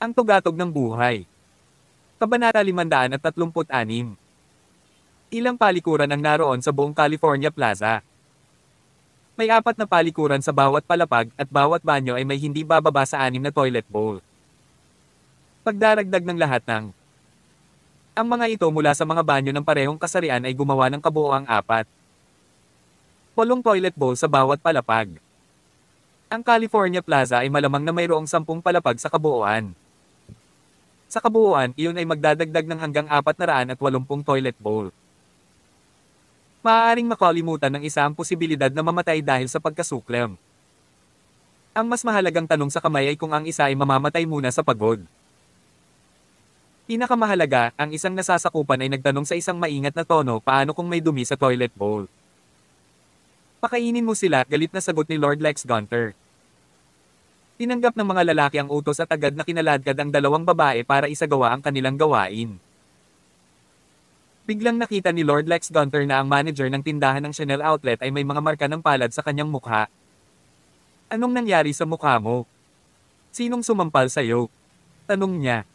Ang tugatog ng buhay. Kabanata 536. Ilang palikuran ang naroon sa buong California Plaza. May 4 na palikuran sa bawat palapag at bawat banyo ay may hindi bababa sa 6 na toilet bowl. Pagdaragdag ng lahat ng ang mga ito mula sa mga banyo ng parehong kasarian ay gumawa ng kabuoang 8 toilet bowl sa bawat palapag. Ang California Plaza ay malamang na mayroong 10 palapag sa kabuuan. Sa kabuuan, iyon ay magdadagdag ng hanggang 480 toilet bowl. Maaaring makalimutan ng isa ang posibilidad na mamatay dahil sa pagkasuklem. Ang mas mahalagang tanong sa kamay ay kung ang isa ay mamamatay muna sa pagod. Pinakamahalaga, ang isang nasasakupan ay nagtanong sa isang maingat na tono, paano kung may dumi sa toilet bowl? Pakainin mo sila, galit na sagot ni Lord Lex Gunter. Tinanggap ng mga lalaki ang utos at agad na kinaladkad ang 2 babae para isagawa ang kanilang gawain. Biglang nakita ni Lord Lex Gunter na ang manager ng tindahan ng Chanel outlet ay may mga marka ng palad sa kanyang mukha. Anong nangyari sa mukha mo? Sinong sumampal sa'yo? Tanong niya.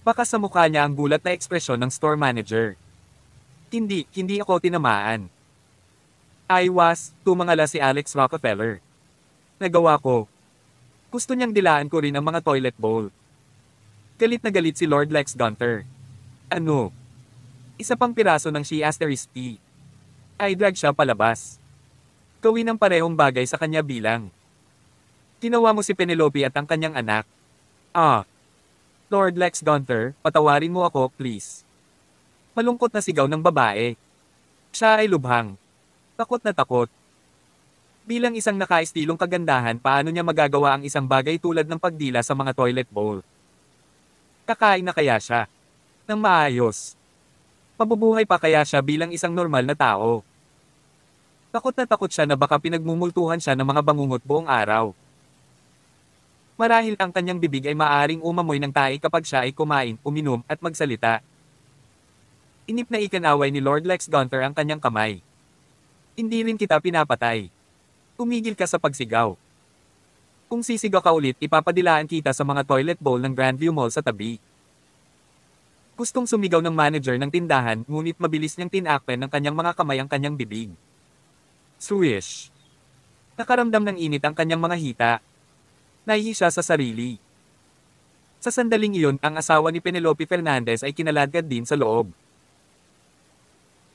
Baka sa mukha niya ang gulat na ekspresyon ng store manager. Hindi ako tinamaan. Tumangala si Alex Rockefeller. Nagawa ko. Gusto niyang dilaan ko rin ang mga toilet bowl. Galit na galit si Lord Lex Gunter. Ano? Isa pang piraso ng She*T. Ay drag siya palabas. Gawin ang parehong bagay sa kanya bilang. Ginawa mo si Penelope at ang kanyang anak. Lord Lex Gunter, patawarin mo ako, please. Malungkot na sigaw ng babae. Siya ay lubhang. Takot na takot. Bilang isang nakaestilong kagandahan, paano niya magagawa ang isang bagay tulad ng pagdila sa mga toilet bowl? Kakain na kaya siya? Nang maayos. Mabubuhay pa kaya siya bilang isang normal na tao? Takot na takot siya na baka pinagmumultuhan siya ng mga bangungot buong araw. Marahil ang kanyang bibig ay maaaring umamoy ng tae kapag siya ay kumain, uminom, at magsalita. Inip na ikanaway ni Lord Lex Gunter ang kanyang kamay. Hindi rin kita pinapatay. Tumigil ka sa pagsigaw. Kung sisigaw ka ulit, ipapadilaan kita sa mga toilet bowl ng Grandview Mall sa tabi. Gustong sumigaw ng manager ng tindahan, ngunit mabilis niyang tinakpan ng kanyang mga kamay ang kanyang bibig. Swish! Nakaramdam ng init ang kanyang mga hita. Nahihi siya sa sarili. Sa sandaling iyon, ang asawa ni Penelope Fernandez ay kinaladkad din sa loob.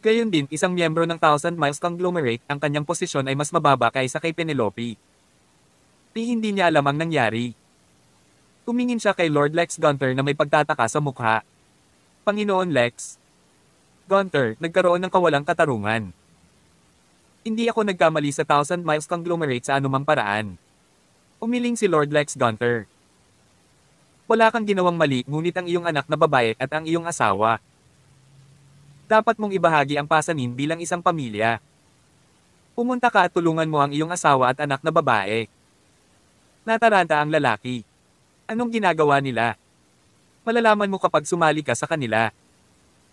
Gayon din, isang miyembro ng Thousand Miles Conglomerate, ang kanyang posisyon ay mas mababa kaysa kay Penelope. Hindi niya alam ang nangyari. Tumingin siya kay Lord Lex Gunter na may pagtataka sa mukha. Panginoon Lex. Gunter, nagkaroon ng kawalang katarungan. Hindi ako nagkamali sa Thousand Miles Conglomerate sa anumang paraan. Umiling si Lord Lex Gunter. Wala kang ginawang mali, ngunit ang iyong anak na babae at ang iyong asawa. Dapat mong ibahagi ang pasanin bilang isang pamilya. Pumunta ka at tulungan mo ang iyong asawa at anak na babae. Nataranta ang lalaki. Anong ginagawa nila? Malalaman mo kapag sumali ka sa kanila.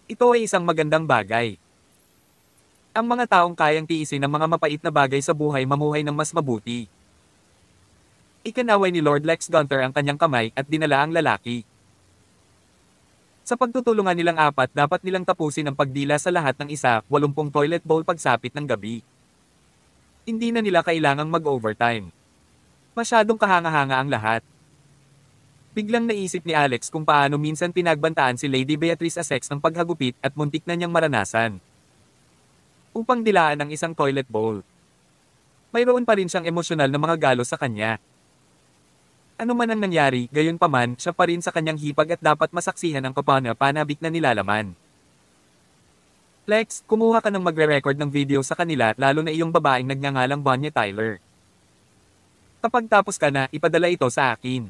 Ito ay isang magandang bagay. Ang mga taong kayang tiisin ang mga mapait na bagay sa buhay mamuhay ng mas mabuti. Ikanaway ni Lord Lex Gunter ang kanyang kamay at dinala ang lalaki. Sa pagtutulungan nilang 4, dapat nilang tapusin ang pagdila sa lahat ng 80 toilet bowl pagsapit ng gabi. Hindi na nila kailangang mag-overtime. Masyadong kahanga-hanga ang lahat. Biglang naisip ni Alex kung paano minsan pinagbantaan si Lady Beatrice Essex ng paghagupit at muntik na niyang maranasan. Upang dilaan ang isang toilet bowl. Mayroon pa rin siyang emosyonal na mga galos sa kanya. Ano man ang nangyari, gayon pa man, siya pa rin sa kanyang hipag at dapat masaksihan ang panabik na nilalaman. Lex, kumuha ka ng magre-record ng video sa kanila, lalo na iyong babaeng nagngangalang Bonnie Tyler. Kapag tapos ka na, ipadala ito sa akin.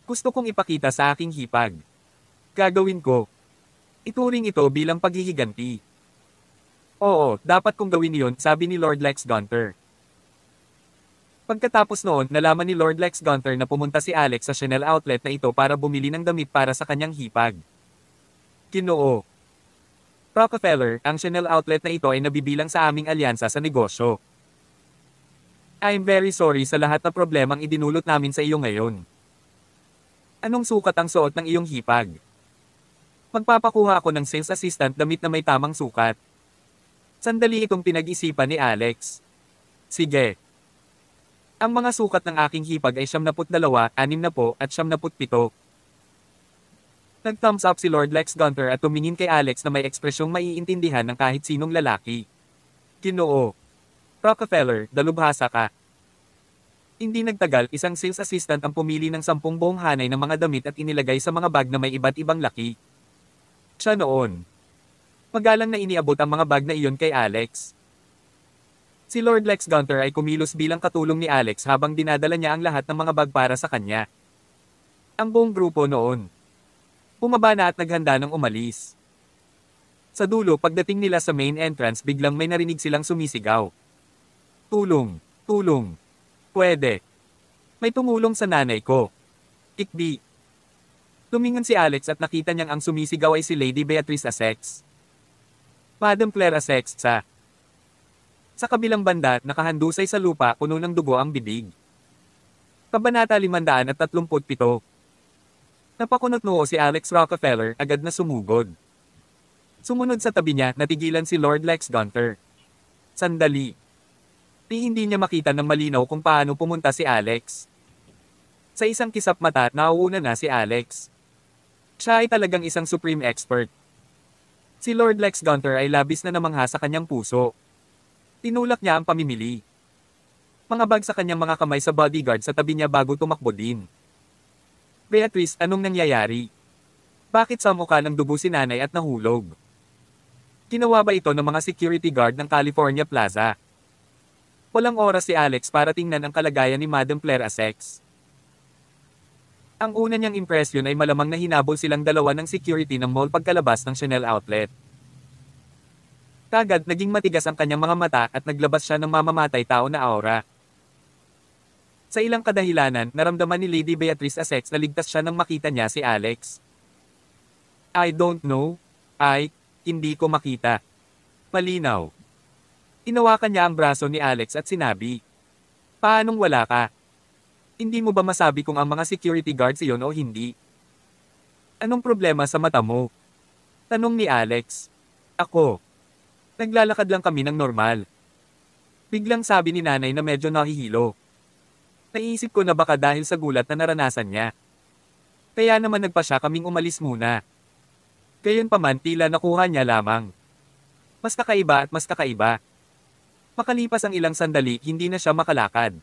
Gusto kong ipakita sa aking hipag. Gagawin ko. Ituring ito bilang paghihiganti. Oo, dapat kong gawin iyon, sabi ni Lord Lex Gunter. Pagkatapos noon, nalaman ni Lord Lex Gunter na pumunta si Alex sa Chanel outlet na ito para bumili ng damit para sa kanyang hipag. Ginoo. Rockefeller, ang Chanel outlet na ito ay nabibilang sa aming alyansa sa negosyo. I'm very sorry sa lahat na problemang idinulot namin sa iyo ngayon. Anong sukat ang suot ng iyong hipag? Magpapakuha ako ng sales assistant damit na may tamang sukat. Sandali itong pinag-isipan ni Alex. Sige. Ang mga sukat ng aking hipag ay 72, 60 at 77. Nag-thumbs up si Lord Lex Gunther at tumingin kay Alex na may ekspresyong maiintindihan ng kahit sinong lalaki. Ginoo. Rockefeller, dalubhasa ka. Hindi nagtagal, isang sales assistant ang pumili ng 10 buong hanay ng mga damit at inilagay sa mga bag na may iba't ibang laki. Siya noon. Magalang na iniabot ang mga bag na iyon kay Alex. Si Lord Lex Gunther ay kumilos bilang katulong ni Alex habang dinadala niya ang lahat ng mga bag para sa kanya. Ang buong grupo noon. Bumaba na at naghanda ng umalis. Sa dulo, pagdating nila sa main entrance, biglang may narinig silang sumisigaw. Tulong! Tulong! Pwede! May tumulong sa nanay ko. Ikdi! Tumingon si Alex at nakita niyang ang sumisigaw ay si Lady Beatrice Essex. Madam Claire Essex Sa kabilang banda, nakahandusay sa lupa, puno ng dugo ang bibig. Kabanata 537. Napakunot noo si Alex Rockefeller, agad na sumugod. Sumunod sa tabi niya, natigilan si Lord Lex Gunther. Sandali. Hindi niya makita ng malinaw kung paano pumunta si Alex. Sa isang kisap mata, nauuna na si Alex. Siya ay talagang isang supreme expert. Si Lord Lex Gunther ay labis na namangha sa kanyang puso. Tinulak niya ang pamimili. Mga bag sa kanyang mga kamay sa bodyguard sa tabi niya bago tumakbo din. Beatrice, anong nangyayari? Bakit sa mukha ng dugo si nanay at nahulog? Ginawa ba ito ng mga security guard ng California Plaza? Walang oras si Alex para tingnan ang kalagayan ni Madam Claire Essex. Ang una niyang impresyon ay malamang na hinabol silang dalawa ng security ng mall pagkalabas ng Chanel outlet. Kagad naging matigas ang kanyang mga mata at naglabas siya ng mamamatay tao na aura. Sa ilang kadahilanan, naramdaman ni Lady Beatrice Essex na ligtas siya nang makita niya si Alex. I don't know. Hindi ko makita. Malinaw. Inawakan niya ang braso ni Alex at sinabi, paanong wala ka? Hindi mo ba masabi kung ang mga security guards iyon o hindi? Anong problema sa mata mo? Tanong ni Alex. Ako. Naglalakad lang kami ng normal. Biglang sabi ni nanay na medyo nahihilo. Naisip ko na baka dahil sa gulat na naranasan niya. Kaya naman nagpa siya kaming umalis muna. Gayunpaman tila nakuha niya lamang. Mas kakaiba at mas kakaiba. Makalipas ang ilang sandali, hindi na siya makalakad.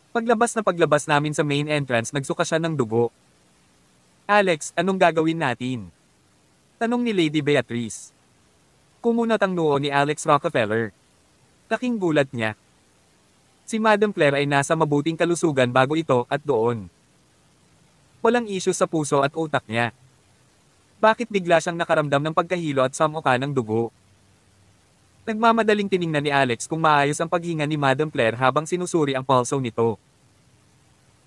Paglabas namin sa main entrance, nagsuka siya ng dugo. Alex, anong gagawin natin? Tanong ni Lady Beatrice. Kumunat ang noo ni Alex Rockefeller. Laking gulat niya. Si Madam Claire ay nasa mabuting kalusugan bago ito at doon. Walang isyu sa puso at utak niya. Bakit bigla siyang nakaramdam ng pagkahilo at samuka ng dugo? Nagmamadaling tiningnan ni Alex kung maayos ang paghinga ni Madam Claire habang sinusuri ang pulso nito.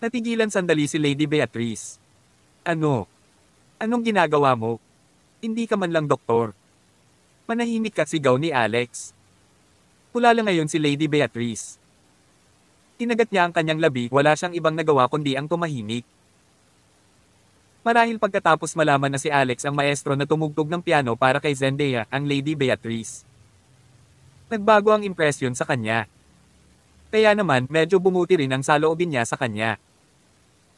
Natigilan sandali si Lady Beatrice. Ano? Anong ginagawa mo? Hindi ka man lang doktor. Manahimik ka, sigaw ni Alex. Pulala ngayon si Lady Beatrice. Tinagat niya ang kanyang labi, wala siyang ibang nagawa kundi ang tumahimik. Marahil pagkatapos malaman na si Alex ang maestro na tumugtog ng piano para kay Zendaya, ang Lady Beatrice. Nagbago ang impresyon sa kanya. Kaya naman, medyo bumuti rin ang saloobin niya sa kanya.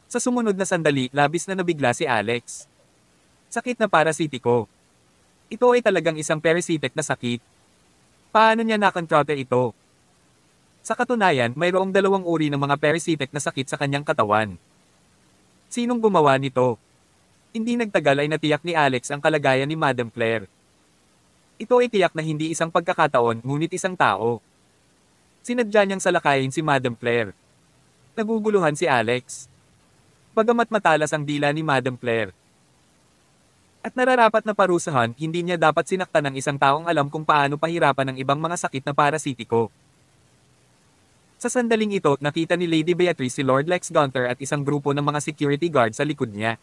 Sa sumunod na sandali, labis na nabigla si Alex. Sakit na parasitiko. Ito ay talagang isang parasitic na sakit. Paano niya nakontrata ito? Sa katunayan, mayroong 2 uri ng mga parasitic na sakit sa kanyang katawan. Sinong gumawa nito? Hindi nagtagal ay natiyak ni Alex ang kalagayan ni Madam Claire. Ito ay tiyak na hindi isang pagkakataon, ngunit isang tao. Sinadya niyang salakayin si Madam Claire. Naguguluhan si Alex. Bagamat matalas ang dila ni Madam Claire. At nararapat na parusahan, hindi niya dapat sinaktan ng isang taong alam kung paano pahirapan ng ibang mga sakit na parasitiko. Sa sandaling ito, nakita ni Lady Beatrice si Lord Lex Gunther at isang grupo ng mga security guard sa likod niya.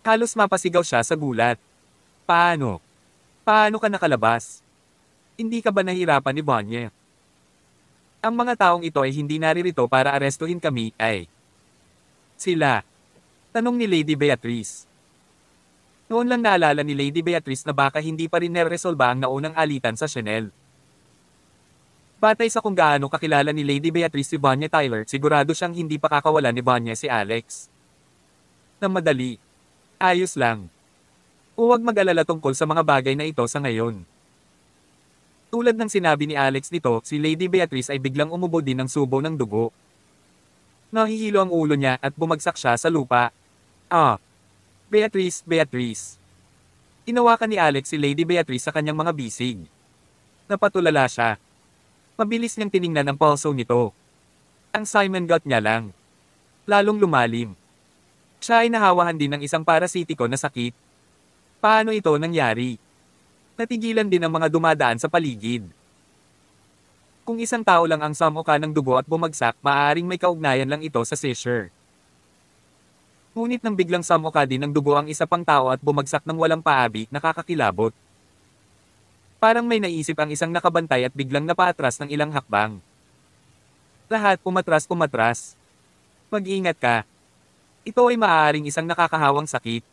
Halos mapasigaw siya sa gulat. Paano? Paano ka nakalabas? Hindi ka ba nahirapan ni Bonnie? Ang mga taong ito ay hindi naririto para arestuhin kami, ay. Sila. Tanong ni Lady Beatrice. Noon lang naalala ni Lady Beatrice na baka hindi pa rin neresolba ang naunang alitan sa Chanel. Batay sa kung gaano kakilala ni Lady Beatrice si Bonnie Tyler, sigurado siyang hindi pa kakawalan ni Bonnie si Alex. Na madali. Ayos lang. Huwag mag-alala tungkol sa mga bagay na ito sa ngayon. Tulad ng sinabi ni Alex nito, si Lady Beatrice ay biglang umubo din ng subo ng dugo. Nahihilo ang ulo niya at bumagsak siya sa lupa. Beatrice, Beatrice. Inawakan ni Alex si Lady Beatrice sa kanyang mga bisig. Napatulala siya. Mabilis niyang tiningnan ang pulso nito. Ang Simon gut niya lang. Lalong lumalim. Siya ay nahawahan din ng isang parasitiko na sakit. Paano ito nangyari? Natigilan din ang mga dumadaan sa paligid. Kung isang tao lang ang samuka ng dugo at bumagsak, maaaring may kaugnayan lang ito sa seizure. Ngunit nang biglang samuka din ng dugo ang isa pang tao at bumagsak ng walang paabi, nakakakilabot. Parang may naisip ang isang nakabantay at biglang napaatras ng ilang hakbang. Lahat umatras. Mag-ingat ka. Ito ay maaaring isang nakakahawang sakit.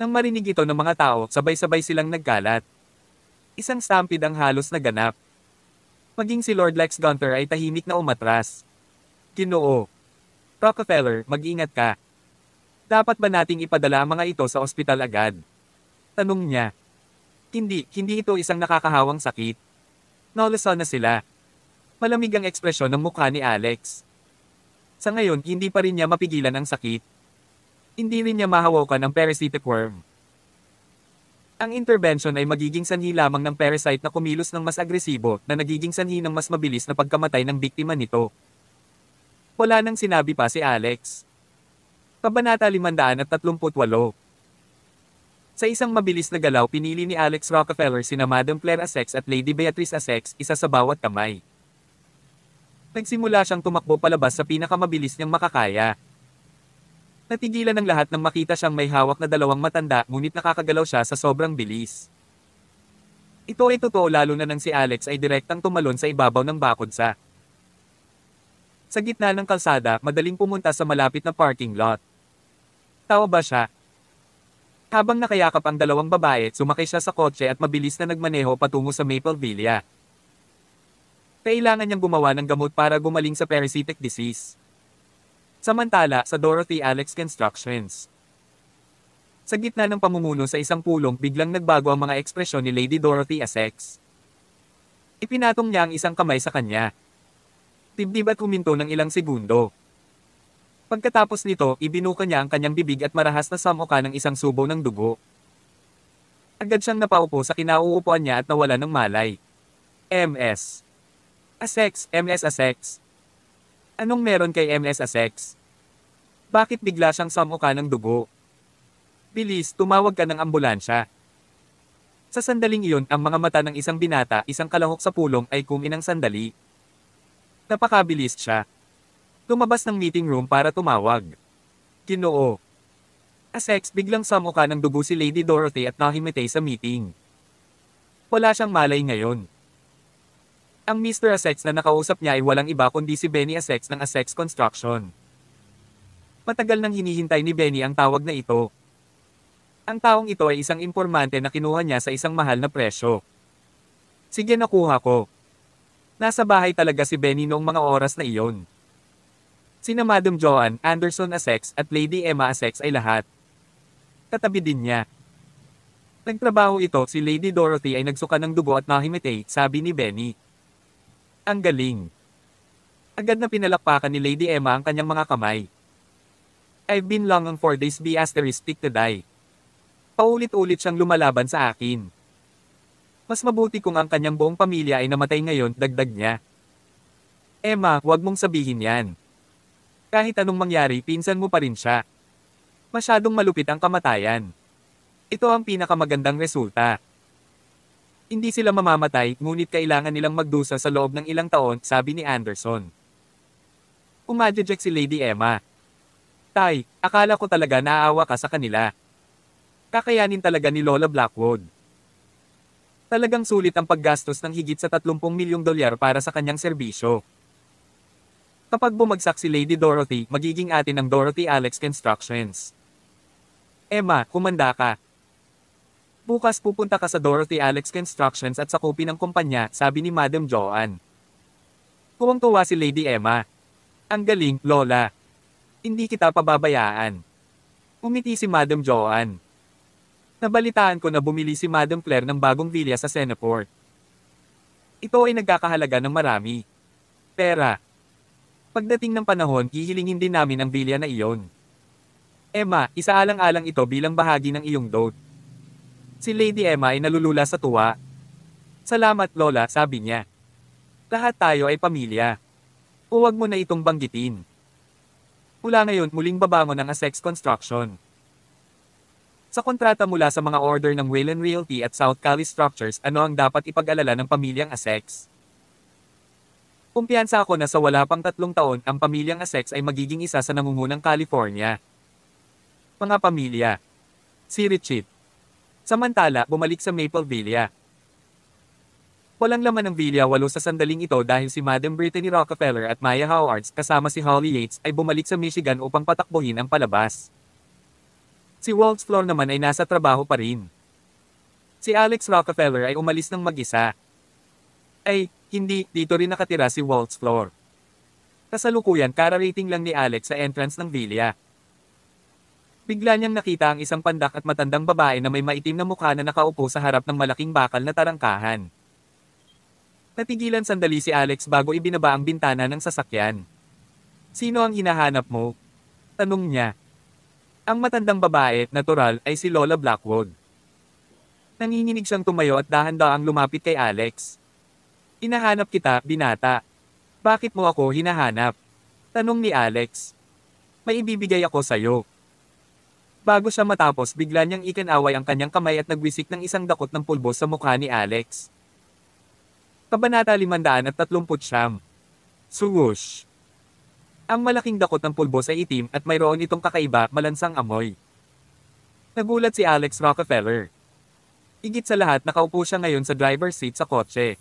Nang marinig ito ng mga tao, sabay-sabay silang nagkalat. Isang stampede ang halos naganap. Maging si Lord Lex Gunther ay tahimik na umatras. Ginoo. Rockefeller, mag-ingat ka. Dapat ba nating ipadala ang mga ito sa ospital agad? Tanong niya. Hindi ito isang nakakahawang sakit. Naulasan na sila. Malamig ang ekspresyon ng mukha ni Alex. Sa ngayon, hindi pa rin niya mapigilan ang sakit. Hindi rin niya mahawakan ang parasitic worm. Ang intervention ay magiging sanhi lamang ng parasite na kumilos ng mas agresibo na nagiging sanhi ng mas mabilis na pagkamatay ng biktima nito. Wala nang sinabi pa si Alex. Kabanata 538. Sa isang mabilis na galaw, pinili ni Alex Rockefeller sina Madam Claire Essex at Lady Beatrice Essex, isa sa bawat kamay. Nagsimula siyang tumakbo palabas sa pinakamabilis niyang makakaya. Natigilan ng lahat nang makita siyang may hawak na dalawang matanda, ngunit nakakagalaw siya sa sobrang bilis. Ito ay totoo lalo na nang si Alex ay direktang tumalon sa ibabaw ng bakod. Sa gitna ng kalsada, madaling pumunta sa malapit na parking lot. Tawa ba siya? Habang nakayakap ang dalawang babae, sumakay siya sa kotse at mabilis na nagmaneho patungo sa Maple Villa. Kailangan niyang gumawa ng gamot para gumaling sa parasitic disease. Samantala, sa Dorothy Alex Constructions. Sa gitna ng pamumuno sa isang pulong, biglang nagbago ang mga ekspresyon ni Lady Dorothy Essex. Ipinatong niya ang isang kamay sa kanya. Dibdib at huminto ng ilang segundo. Pagkatapos nito, ibinuka niya ang kanyang bibig at marahas na samuka ng isang subo ng dugo. Agad siyang napaupo sa kinauupuan niya at nawala ng malay. MS. Essex, MS Essex. Anong meron kay MS Essex? Bakit bigla siyang samuka ng dugo? Bilis, tumawag ka ng ambulansya. Sa sandaling iyon, ang mga mata ng isang binata, isang kalahok sa pulong ay kuminang sandali. Napakabilis siya. Lumabas ng meeting room para tumawag. Ginoo. Essex, biglang samuka ng dugo si Lady Dorothy at nahimatay sa meeting. Wala siyang malay ngayon. Ang Mr. Essex na nakausap niya ay walang iba kundi si Benny Essex ng Essex Construction. Matagal nang hinihintay ni Benny ang tawag na ito. Ang taong ito ay isang impormante na kinuha niya sa isang mahal na presyo. Sige, nakuha ko. Nasa bahay talaga si Benny noong mga oras na iyon. Sina Madam Joanne, Anderson Essex at Lady Emma Essex ay lahat. Katabi din niya. Nagtrabaho ito, si Lady Dorothy ay nagsuka ng dugo at nahimatay, sabi ni Benny. Ang galing. Agad na pinalakpakan ni Lady Emma ang kanyang mga kamay. I've been longing for this be***stick to die. Paulit-ulit siyang lumalaban sa akin. Mas mabuti kung ang kanyang buong pamilya ay namatay ngayon, dagdag niya. Emma, wag mong sabihin yan. Kahit anong mangyari, pinsan mo pa rin siya. Masyadong malupit ang kamatayan. Ito ang pinakamagandang resulta. Hindi sila mamamatay, ngunit kailangan nilang magdusa sa loob ng ilang taon, sabi ni Anderson. Umadject si Lady Emma. Tay, akala ko talaga naaawa ka sa kanila. Kakayanin talaga ni Lola Blackwood. Talagang sulit ang paggastos ng higit sa $30 milyong para sa kanyang serbisyo. Kapag bumagsak si Lady Dorothy, magiging atin ang Dorothy Alex Constructions. Emma, kumanda ka. Bukas pupunta ka sa Dorothy Alex Constructions at sakupin ang kumpanya, sabi ni Madam Joanne. Tuwang-tuwa si Lady Emma. Ang galing, Lola. Hindi kita pababayaan. Umiti si Madam Joanne. Nabalitaan ko na bumili si Madam Claire ng bagong villa sa Senaport. Ito ay nagkakahalaga ng marami. Pera. Pagdating ng panahon, hihilingin din namin ang villa na iyon. Emma, isaalang-alang ito bilang bahagi ng iyong dote. Si Lady Emma ay nalulula sa tuwa. Salamat Lola, sabi niya. Lahat tayo ay pamilya. Huwag mo na itong banggitin. Mula ngayon, muling babangon ang Assex Construction. Sa kontrata mula sa mga order ng Wayland Realty at South Cali Structures, ano ang dapat ipag-alala ng pamilyang Assex? Kumpiyansa ako na sa wala pang 3 taon, ang pamilyang Assex ay magiging isa sa nangungunang California. Mga pamilya. Si Richie. Samantala, bumalik sa Maple Villa. Walang laman ng villa 8 sa sandaling ito dahil si Madam Brittany Rockefeller at Maya Howards kasama si Holly Yates ay bumalik sa Michigan upang patakbuhin ang palabas. Si Waltz Floor naman ay nasa trabaho pa rin. Si Alex Rockefeller ay umalis ng mag-isa. Ay, hindi, dito rin nakatira si Waltz Floor. Kasalukuyan, kararating lang ni Alex sa entrance ng villa. Bigla niyang nakita ang isang pandak at matandang babae na may maitim na mukha na nakaupo sa harap ng malaking bakal na tarangkahan. Natigilan sandali si Alex bago ibinaba ang bintana ng sasakyan. Sino ang hinahanap mo? Tanong niya. Ang matandang babae, natural, ay si Lola Blackwood. Nanginginig siyang tumayo at dahan-daang lumapit kay Alex. Hinahanap kita, binata. Bakit mo ako hinahanap? Tanong ni Alex. May ibibigay ako sa'yo. Bago siya matapos, bigla niyang ikinaway ang kanyang kamay at nagwisik ng isang dakot ng pulbo sa mukha ni Alex. Kabanata 539. Swoosh. Ang malaking dakot ng pulbo ay itim at mayroon itong kakaiba, malansang amoy. Nagulat si Alex Rockefeller. Higit sa lahat, nakaupo siya ngayon sa driver's seat sa kotse.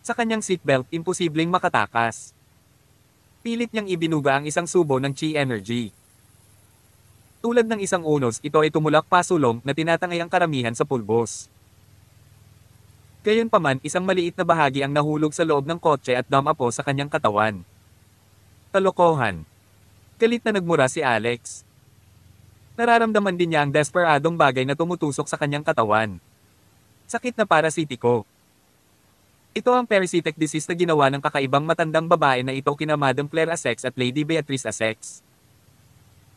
Sa kanyang seatbelt, imposibleng makatakas. Pilit niyang ibinuga ang isang subo ng Chi Energy. Tulad ng isang unos, ito ay tumulak pasulong na tinatangay ang karamihan sa pulbos. Gayunpaman, isang maliit na bahagi ang nahulog sa loob ng kotse at dumapo sa kanyang katawan. Kalokohan. Galit na nagmura si Alex. Nararamdaman din niya ang desperadong bagay na tumutusok sa kanyang katawan. Sakit na parasitiko. Ito ang parasitic disease na ginawa ng kakaibang matandang babae na ito kina Madam Claire Assex at Lady Beatrice Assex.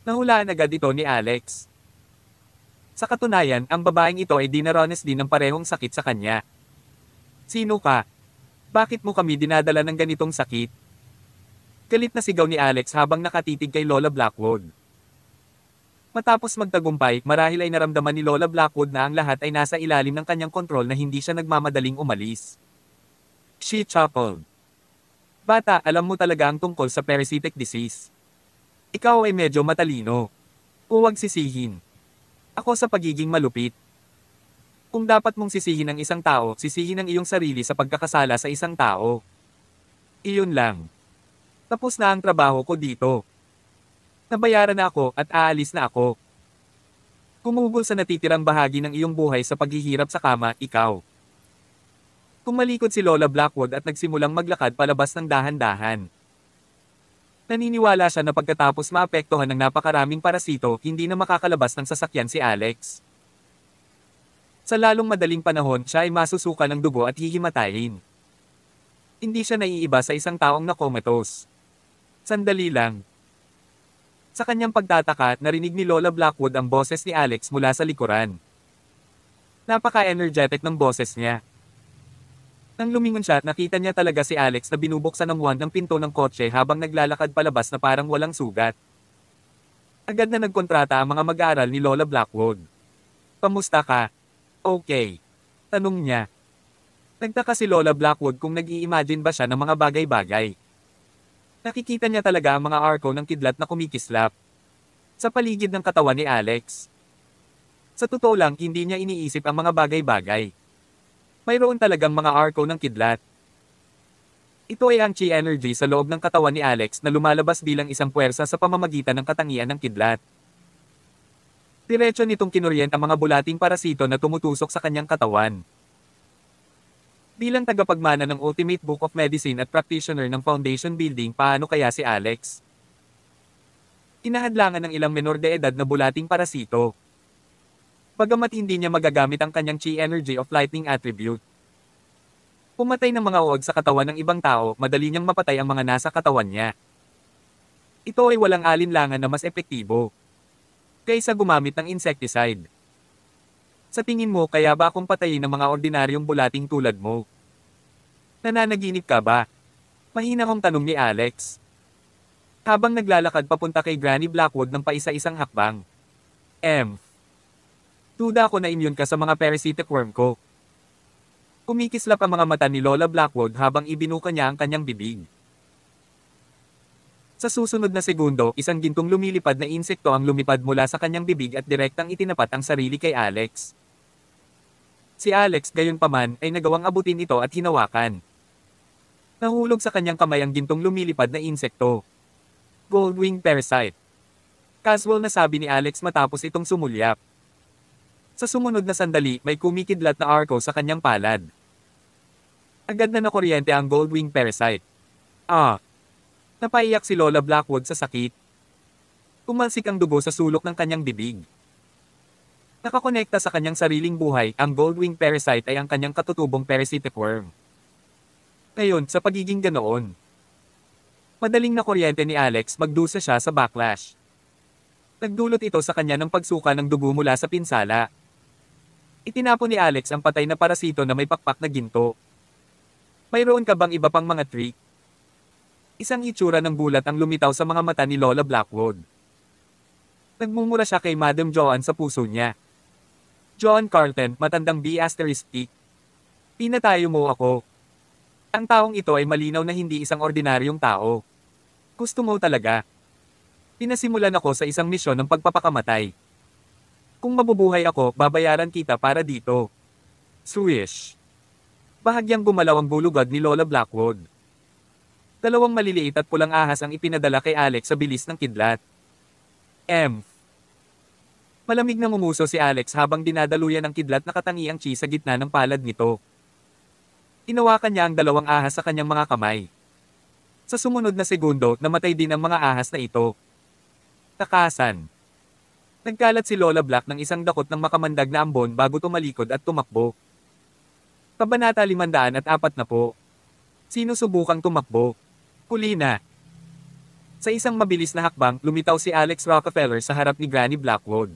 Nahulaan agad ito ni Alex. Sa katunayan, ang babaeng ito ay dinaranas din ng parehong sakit sa kanya. Sino ka? Bakit mo kami dinadala ng ganitong sakit? Galit na sigaw ni Alex habang nakatitig kay Lola Blackwood. Matapos magtagumpay, marahil ay naramdaman ni Lola Blackwood na ang lahat ay nasa ilalim ng kanyang kontrol na hindi siya nagmamadaling umalis. She chuckled. Bata, alam mo talaga ang tungkol sa parasitic disease. Ikaw ay medyo matalino. Huwag sisihin. Ako sa pagiging malupit. Kung dapat mong sisihin ang isang tao, sisihin ang iyong sarili sa pagkakasala sa isang tao. Iyon lang. Tapos na ang trabaho ko dito. Nabayaran na ako at aalis na ako. Kumugol sa natitirang bahagi ng iyong buhay sa paghihirap sa kama, ikaw. Tumalikod si Lola Blackwood at nagsimulang maglakad palabas ng dahan-dahan. Naniniwala siya na pagkatapos maapektuhan ng napakaraming parasito, hindi na makakalabas ng sasakyan si Alex. Sa lalong madaling panahon, siya ay masusuka ng dugo at hihimatayin. Hindi siya naiiba sa isang taong na comatose. Sandali lang. Sa kanyang pagtataka, narinig ni Lola Blackwood ang boses ni Alex mula sa likuran. Napaka-energetic ng boses niya. Nang lumingon siya, nakita niya talaga si Alex na binubuksan ng wand ng pinto ng kotse habang naglalakad palabas na parang walang sugat. Agad na nagkontrata ang mga mag-aaral ni Lola Blackwood. Kamusta ka? Okay. Tanong niya. Nagtaka si Lola Blackwood kung nag-i-imagine ba siya ng mga bagay-bagay. Nakikita niya talaga ang mga arko ng kidlat na kumikislap sa paligid ng katawan ni Alex. Sa totoo lang, hindi niya iniisip ang mga bagay-bagay. Mayroon talagang mga arko ng kidlat. Ito ay ang chi energy sa loob ng katawan ni Alex na lumalabas bilang isang puwersa sa pamamagitan ng katangian ng kidlat. Diretso nitong kinuryent ang mga bulating parasito na tumutusok sa kanyang katawan. Bilang tagapagmana ng Ultimate Book of Medicine at practitioner ng Foundation Building, paano kaya si Alex? Kinahadlangan ng ilang menor de edad na bulating parasito. Bagamat hindi niya magagamit ang kanyang chi energy of lightning attribute. Pumatay ng mga uod sa katawan ng ibang tao, madali niyang mapatay ang mga nasa katawan niya. Ito ay walang alinlangan na mas epektibo kaysa gumamit ng insecticide. Sa tingin mo, kaya ba akong patayin ng mga ordinaryong bulating tulad mo? Nananaginip ka ba? Mahina kong tanong ni Alex. Habang naglalakad papunta kay Granny Blackwood ng paisa-isang hakbang. Duda ako na immune ka sa mga parasitic worm ko. Kumikislap ang mga mata ni Lola Blackwood habang ibinuka niya ang kanyang bibig. Sa susunod na segundo, isang gintong lumilipad na insekto ang lumipad mula sa kanyang bibig at direktang itinapat ang sarili kay Alex. Si Alex gayunpaman ay nagawang abutin ito at hinawakan. Nahulog sa kanyang kamay ang gintong lumilipad na insekto. Goldwing parasite. Casual na sabi ni Alex matapos itong sumulyap. Sa sumunod na sandali, may kumikidlat na arco sa kanyang palad. Agad na nakuryente ang Goldwing parasite. Napaiyak si Lola Blackwood sa sakit. Tumalsik ang dugo sa sulok ng kanyang bibig. Nakakonekta sa kanyang sariling buhay, ang Goldwing parasite ay ang kanyang katutubong parasitic worm. Ngayon, sa pagiging ganoon, madaling nakuryente ni Alex magdusa siya sa backlash. Nagdulot ito sa kanya ng pagsuka ng dugo mula sa pinsala. Itinapon ni Alex ang patay na parasito na may pakpak na ginto. Mayroon ka bang iba pang mga trick? Isang itsura ng gulat ang lumitaw sa mga mata ni Lola Blackwood. Nagmumura siya kay Madam Joanne sa puso niya. John Carlton, matandang B***. Pinatayo mo ako. Ang taong ito ay malinaw na hindi isang ordinaryong tao. Gusto mo talaga. Pinasimulan ako sa isang misyon ng pagpapakamatay. Kung mabubuhay ako, babayaran kita para dito. Swish. Bahagyang gumalaw ang bulugad ni Lola Blackwood. Dalawang maliliit at pulang ahas ang ipinadala kay Alex sa bilis ng kidlat. Malamig na ngumuso si Alex habang dinadaluyan ng kidlat na katangiang chi sa gitna ng palad nito. Hinawakan niya ang dalawang ahas sa kanyang mga kamay. Sa sumunod na segundo, namatay din ang mga ahas na ito. Takasan. Nagkalat si Lola Black ng isang dakot ng makamandag na ambon bago tumalikod at tumakbo. Kabanata 540. Sino subukang tumakbo? Huli na. Sa isang mabilis na hakbang, lumitaw si Alex Rockefeller sa harap ni Granny Blackwood.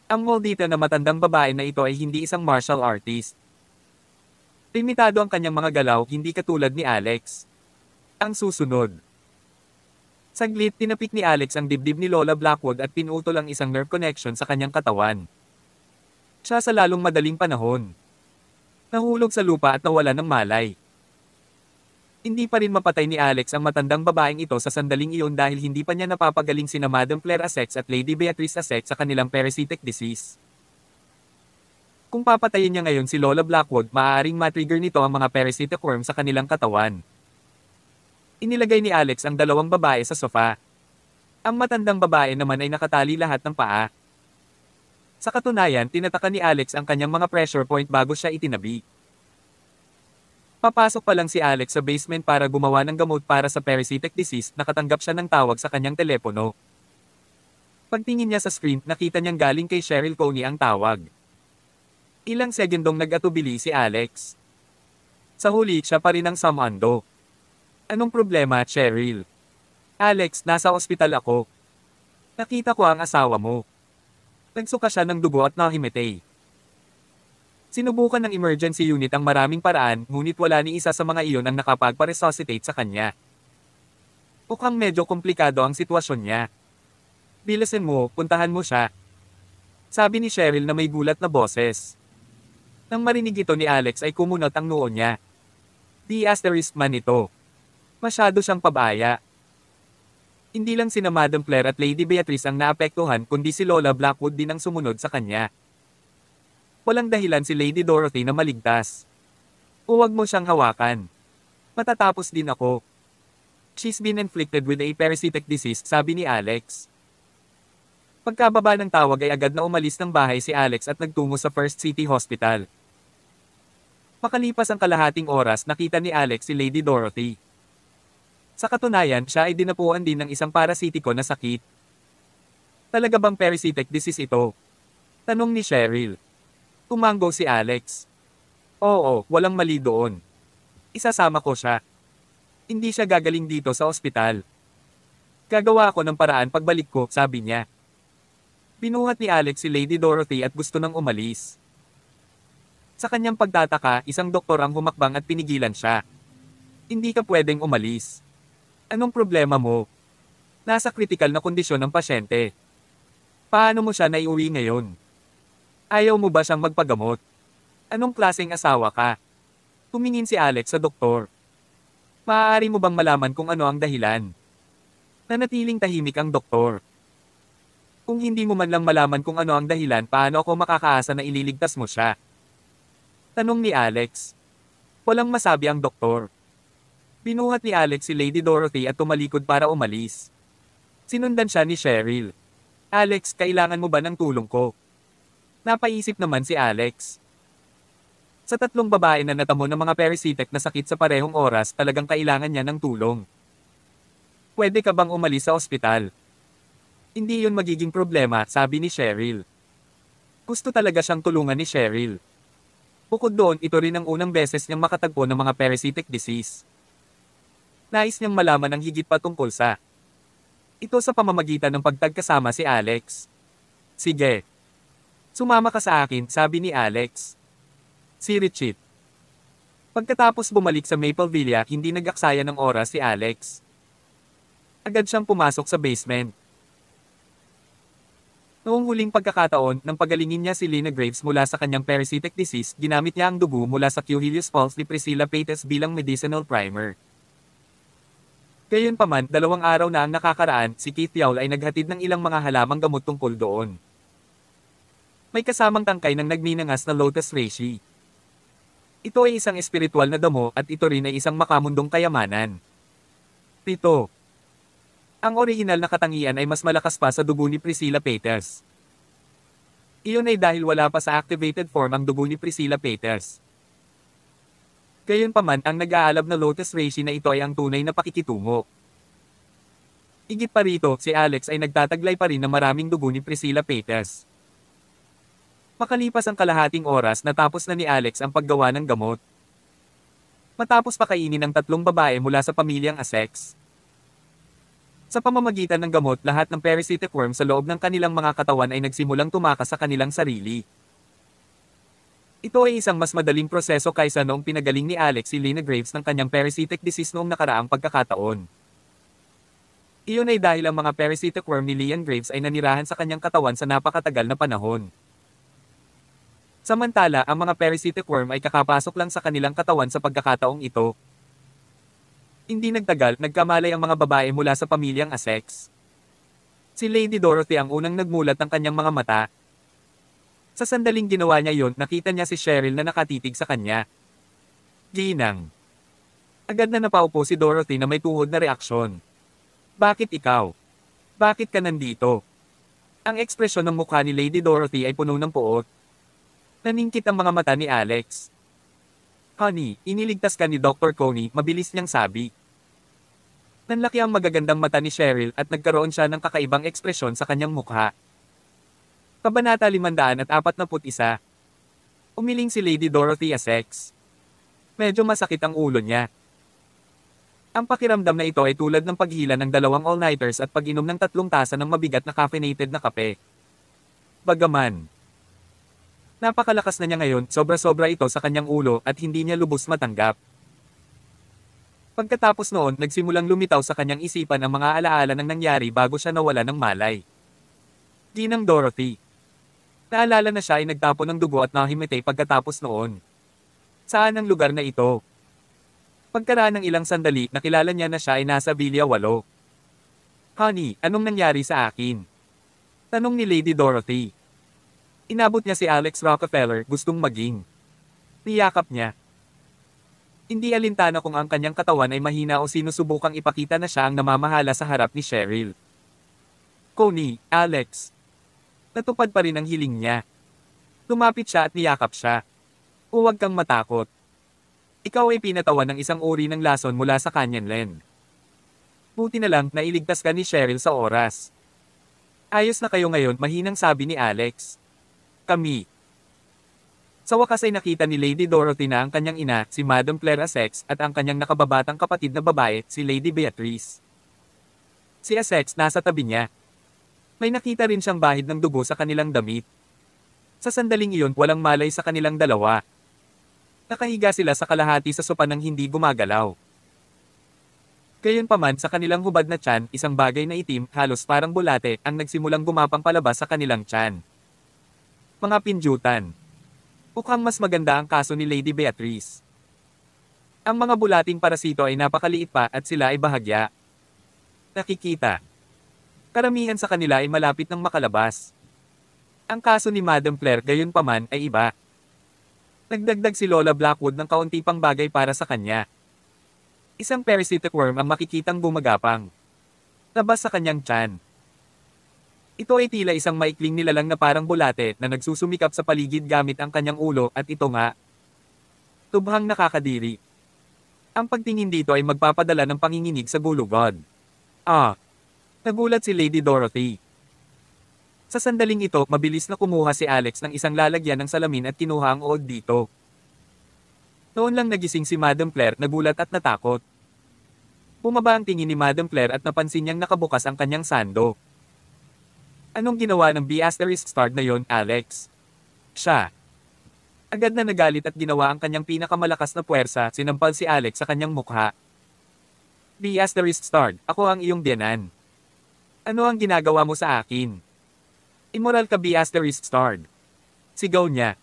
Ang maldita na matandang babae na ito ay hindi isang martial artist. Limitado ang kanyang mga galaw, hindi katulad ni Alex. Ang susunod. Saglit, tinapik ni Alex ang dibdib ni Lola Blackwood at pinutol ang isang nerve connection sa kanyang katawan. Siya sa lalong madaling panahon. Nahulog sa lupa at nawala ng malay. Hindi pa rin mapatay ni Alex ang matandang babaeng ito sa sandaling iyon dahil hindi pa niya napapagaling sina Madam Claire Essex at Lady Beatrice Essex sa kanilang parasitic disease. Kung papatayin niya ngayon si Lola Blackwood, maaaring matrigger nito ang mga parasitic worm sa kanilang katawan. Inilagay ni Alex ang dalawang babae sa sofa. Ang matandang babae naman ay nakatali lahat ng paa. Sa katunayan, tinataka ni Alex ang kanyang mga pressure point bago siya itinabi. Papasok pa lang si Alex sa basement para gumawa ng gamot para sa parasitic disease, nakatanggap siya ng tawag sa kanyang telepono. Pagtingin niya sa screen, nakita niyang galing kay Cheryl Coney ang tawag. Ilang segundong nag-atubili si Alex. Sa huli, siya pa rin ang sumando. Anong problema, Cheryl? Alex, nasa ospital ako. Nakita ko ang asawa mo. Nagsuka siya ng dugo at nahimatay. Sinubukan ng emergency unit ang maraming paraan, ngunit wala ni isa sa mga iyon ang nakapagpa-resuscitate sa kanya. Mukhang medyo komplikado ang sitwasyon niya. Bilisan mo, puntahan mo siya. Sabi ni Cheryl na may gulat na boses. Nang marinig ito ni Alex ay kumunot ang noo niya. Di asterisk man ito. Masyado siyang pabaya. Hindi lang sina Madam Claire at Lady Beatrice ang naapektuhan kundi si Lola Blackwood din ang sumunod sa kanya. Walang dahilan si Lady Dorothy na maligtas. Huwag mo siyang hawakan. Matatapos din ako. She's been inflicted with a parasitic disease, sabi ni Alex. Pagkababa ng tawag ay agad na umalis ng bahay si Alex at nagtungo sa First City Hospital. Makalipas ang kalahating oras, nakita ni Alex si Lady Dorothy. Sa katunayan, siya ay dinapuan din ng isang parasitiko na sakit. Talaga bang parasitic disease ito? Tanong ni Cheryl. Tumango si Alex. Oo, walang mali doon. Isasama ko siya. Hindi siya gagaling dito sa ospital. Gagawa ako ng paraan pagbalik ko, sabi niya. Binuhat ni Alex si Lady Dorothy at gusto nang umalis. Sa kanyang pagtataka, isang doktor ang humakbang at pinigilan siya. Hindi ka pwedeng umalis. Anong problema mo? Nasa kritikal na kondisyon ng pasyente. Paano mo siya naiuwi ngayon? Ayaw mo ba siyang magpagamot? Anong klaseng asawa ka? Tumingin si Alex sa doktor. Maaari mo bang malaman kung ano ang dahilan? Nanatiling tahimik ang doktor. Kung hindi mo man lang malaman kung ano ang dahilan, paano ako makakaasa na ililigtas mo siya? Tanong ni Alex. Walang masabi ang doktor. Binuhat ni Alex si Lady Dorothy at tumalikod para umalis. Sinundan siya ni Cheryl. Alex, kailangan mo ba ng tulong ko? Napaisip naman si Alex. Sa tatlong babae na natamo ng mga parasitic na sakit sa parehong oras, talagang kailangan niya ng tulong. Pwede ka bang umalis sa ospital? Hindi yun magiging problema, sabi ni Cheryl. Gusto talaga siyang tulungan ni Cheryl. Bukod doon, ito rin ang unang beses niyang makatagpo ng mga parasitic disease. Nais niyang malaman ang higit pa tungkol sa ito sa pamamagitan ng pagtagkasama si Alex. Sige. Sumama ka sa akin, sabi ni Alex. Si Richie. Pagkatapos bumalik sa Maple Villa, hindi nag-aksaya ng oras si Alex. Agad siyang pumasok sa basement. Noong huling pagkakataon, nang pagalingin niya si Lena Graves mula sa kanyang parasitic disease, ginamit niya ang dugo mula sa Coelius Falls ni Priscilla Paytas bilang medicinal primer. Gayunpaman, 2 araw na ang nakakaraan, si Keith Yaul ay naghatid ng ilang mga halamang gamot tungkol doon. May kasamang tangkay ng nagninangas na lotus reishi. Ito ay isang espiritual na damo at ito rin ay isang makamundong kayamanan. 7. Ang orihinal na katangian ay mas malakas pa sa dugo ni Priscilla Paytas. Iyon ay dahil wala pa sa activated form ang dugo ni Priscilla Paytas. Gayunpaman, ang nag-aalab na lotus reishi na ito ay ang tunay na pakikitungo. Higit pa rito, si Alex ay nagtataglay pa rin ng maraming dugo ni Priscilla Paytas. Makalipas ang kalahating oras, natapos na ni Alex ang paggawa ng gamot. Matapos pakainin ng 3 babae mula sa pamilyang Essex. Sa pamamagitan ng gamot, lahat ng parasitic worm sa loob ng kanilang mga katawan ay nagsimulang tumakas sa kanilang sarili. Ito ay isang mas madaling proseso kaysa noong pinagaling ni Alex si Lena Graves ng kanyang parasitic disease noong nakaraang pagkakataon. Iyon ay dahil ang mga parasitic worm ni Leon Graves ay nanirahan sa kanyang katawan sa napakatagal na panahon. Samantala, ang mga parasitic worm ay kakapasok lang sa kanilang katawan sa pagkakataong ito. Hindi nagtagal, nagkamalay ang mga babae mula sa pamilyang Essex. Si Lady Dorothy ang unang nagmulat ng kanyang mga mata. Sa sandaling ginawa niya yon, nakita niya si Cheryl na nakatitig sa kanya. Ginang. Agad na napaupo si Dorothy na may tuhod na reaksyon. Bakit ikaw? Bakit ka nandito? Ang ekspresyon ng mukha ni Lady Dorothy ay puno ng poot. Naningkit ang mga mata ni Alex. Honey, iniligtas ka ni Dr. Coney, mabilis niyang sabi. Nanlaki ang magagandang mata ni Cheryl at nagkaroon siya ng kakaibang ekspresyon sa kanyang mukha. Kabanata 541. Umiling si Lady Dorothy Essex. Medyo masakit ang ulo niya. Ang pakiramdam na ito ay tulad ng paghila ng 2 all-nighters at pag-inom ng 3 tasa ng mabigat na caffeinated na kape. Bagaman, napakalakas na niya ngayon, sobra-sobra ito sa kanyang ulo at hindi niya lubos matanggap. Pagkatapos noon, nagsimulang lumitaw sa kanyang isipan ang mga alaala ng nangyari bago siya nawala ng malay. Ginang Dorothy. Naalala na siya ay nagtapon ng dugo at nahimatay pagkatapos noon. Saan ang lugar na ito? Pagkaraan ng ilang sandali, nakilala niya na siya ay nasa Villa 8. Honey, anong nangyari sa akin? Tanong ni Lady Dorothy. Inabot niya si Alex Rockefeller, gustong maging. Niyakap niya. Hindi alintana kung ang kanyang katawan ay mahina o sinusubukang ipakita na siya ang namamahala sa harap ni Cheryl. Connie, Alex. Natupad pa rin ang hiling niya. Lumapit siya at niyakap siya. Huwag kang matakot. Ikaw ay pinatawan ng isang uri ng lason mula sa Canyonland. Buti na lang nailigtas ka ni Cheryl sa oras. Ayos na kayo ngayon, mahinang sabi ni Alex. Kami. Sa wakas ay nakita ni Lady Dorothy na ang kanyang ina, si Madam Claire Essex, at ang kanyang nakababatang kapatid na babae, si Lady Beatrice. Si Essex nasa tabi niya. May nakita rin siyang bahid ng dugo sa kanilang damit. Sa sandaling iyon, walang malay sa kanilang dalawa. Nakahiga sila sa kalahati sa sopa nang hindi gumagalaw. Gayunpaman sa kanilang hubad na tiyan, isang bagay na itim, halos parang bulate, ang nagsimulang gumapang palabas sa kanilang tiyan. Mga pinjutan. Mukhang mas maganda ang kaso ni Lady Beatrice. Ang mga bulating parasito ay napakaliit pa at sila ay bahagya. Nakikita. Karamihan sa kanila ay malapit ng makalabas. Ang kaso ni Madam Claire gayunpaman ay iba. Nagdagdag si Lola Blackwood ng kaunti pang bagay para sa kanya. Isang parasitic worm ang makikitang gumagapang. Labas sa kanyang tiyan. Ito ay tila isang maikling nilalang na parang bulate na nagsusumikap sa paligid gamit ang kanyang ulo at ito nga. Tubhang nakakadiri. Ang pagtingin dito ay magpapadala ng panginginig sa gulugod. Nagulat si Lady Dorothy. Sa sandaling ito, mabilis na kumuha si Alex ng isang lalagyan ng salamin at kinuha ang uod dito. Noon lang nagising si Madam Claire, nagulat at natakot. Bumaba ang tingin ni Madam Claire at napansin niyang nakabukas ang kanyang sando. Anong ginawa ng B***** na yon, Alex? Siya. Agad na nagalit at ginawa ang kanyang pinakamalakas na puwersa, sinampal si Alex sa kanyang mukha. B*****, ako ang iyong biyanan. Ano ang ginagawa mo sa akin? Immoral ka B*****. Sigaw niya.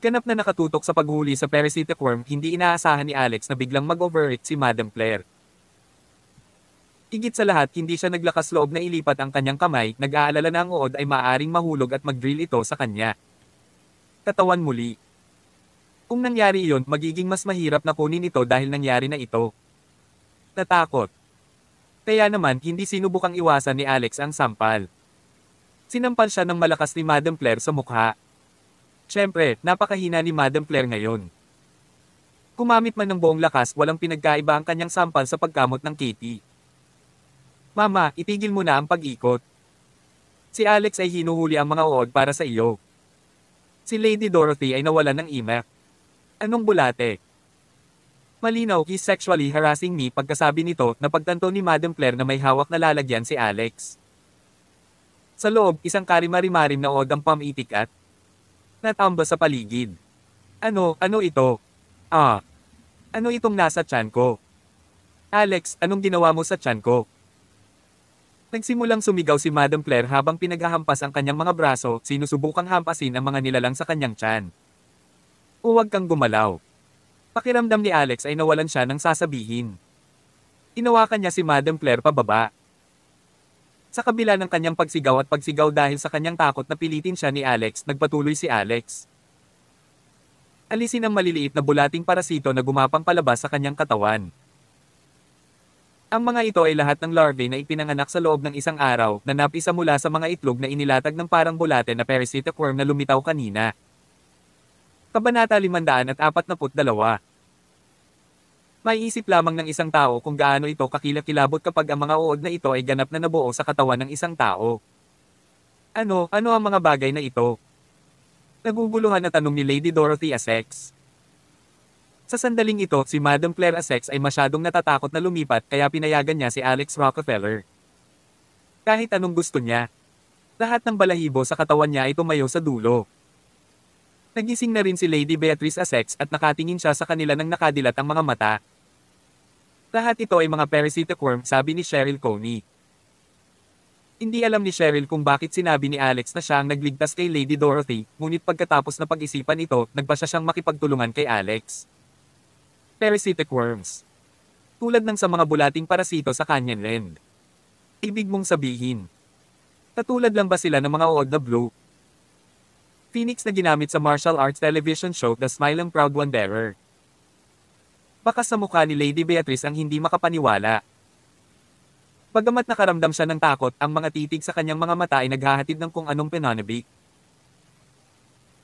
Ganap na nakatutok sa paghuli sa parasitic worm, hindi inaasahan ni Alex na biglang mag-overreact si Madam Claire. Higit sa lahat, hindi siya naglakas loob na ilipat ang kanyang kamay, nag-aalala na ang uod ay maaaring mahulog at mag-drill ito sa kanya. Katawan muli. Kung nangyari iyon, magiging mas mahirap na kunin ito dahil nangyari na ito. Natakot. Kaya naman, hindi sinubukang iwasan ni Alex ang sampal. Sinampal siya ng malakas ni Madam Claire sa mukha. Siyempre, napakahina ni Madam Claire ngayon. Kumamit man ng buong lakas, walang pinagkaiba ang kanyang sampal sa pagkamot ng Kitty. Mama, itigil mo na ang pag-ikot. Si Alex ay hinuhuli ang mga uod para sa iyo. Si Lady Dorothy ay nawalan ng imak. Anong bulate? Malinaw, he's sexually harassing me. Pagkasabi nito, napagtanto ni Madam Claire na may hawak na lalagyan si Alex. Sa loob, isang karimari-marim na uod ang pamitik at natamba sa paligid. Ano ito? Ano itong nasa tiyan ko? Alex, anong ginawa mo sa tiyan ko? Nagsimulang sumigaw si Madam Claire habang pinaghahampas ang kanyang mga braso, sinusubukang hampasin ang mga nilalang sa kanyang tiyan. Huwag kang gumalaw. Pakiramdam ni Alex ay nawalan siya ng sasabihin. Inawakan niya si Madam Claire pababa. Sa kabila ng kanyang pagsigaw at pagsigaw dahil sa kanyang takot na pilitin siya ni Alex, nagpatuloy si Alex. Alisin ang maliliit na bulating parasito na gumapang palabas sa kanyang katawan. Ang mga ito ay lahat ng larvae na ipinanganak sa loob ng isang araw, na napisa mula sa mga itlog na inilatag ng parang bulate na parasitic worm na lumitaw kanina. Kabanata 542. May isip lamang ng isang tao kung gaano ito kakilakilabot kapag ang mga uod na ito ay ganap na nabuo sa katawan ng isang tao. Ano ang mga bagay na ito? Naguguluhan na tanong ni Lady Dorothy Essex. Sa sandaling ito, si Madam Claire Essex ay masyadong natatakot na lumipat kaya pinayagan niya si Alex Rockefeller. Kahit anong gusto niya. Lahat ng balahibo sa katawan niya ay tumayo sa dulo. Nagising na rin si Lady Beatrice Essex at nakatingin siya sa kanila nang nakadilat ang mga mata. Lahat ito ay mga parasitic worm, sabi ni Cheryl Coney. Hindi alam ni Cheryl kung bakit sinabi ni Alex na siya ang nagligtas kay Lady Dorothy, ngunit pagkatapos na pag-isipan ito, nagpa siya siyang makipagtulungan kay Alex. Parasitic worms. Tulad ng sa mga bulating parasito sa Canyonland. Ibig mong sabihin. Katulad lang ba sila ng mga uod na blue? Phoenix na ginamit sa martial arts television show The Smiling Proud Wanderer. Bakas sa mukha ni Lady Beatrice ang hindi makapaniwala. Bagamat nakaramdam siya ng takot, ang mga titig sa kanyang mga mata ay naghahatid ng kung anong pananabik.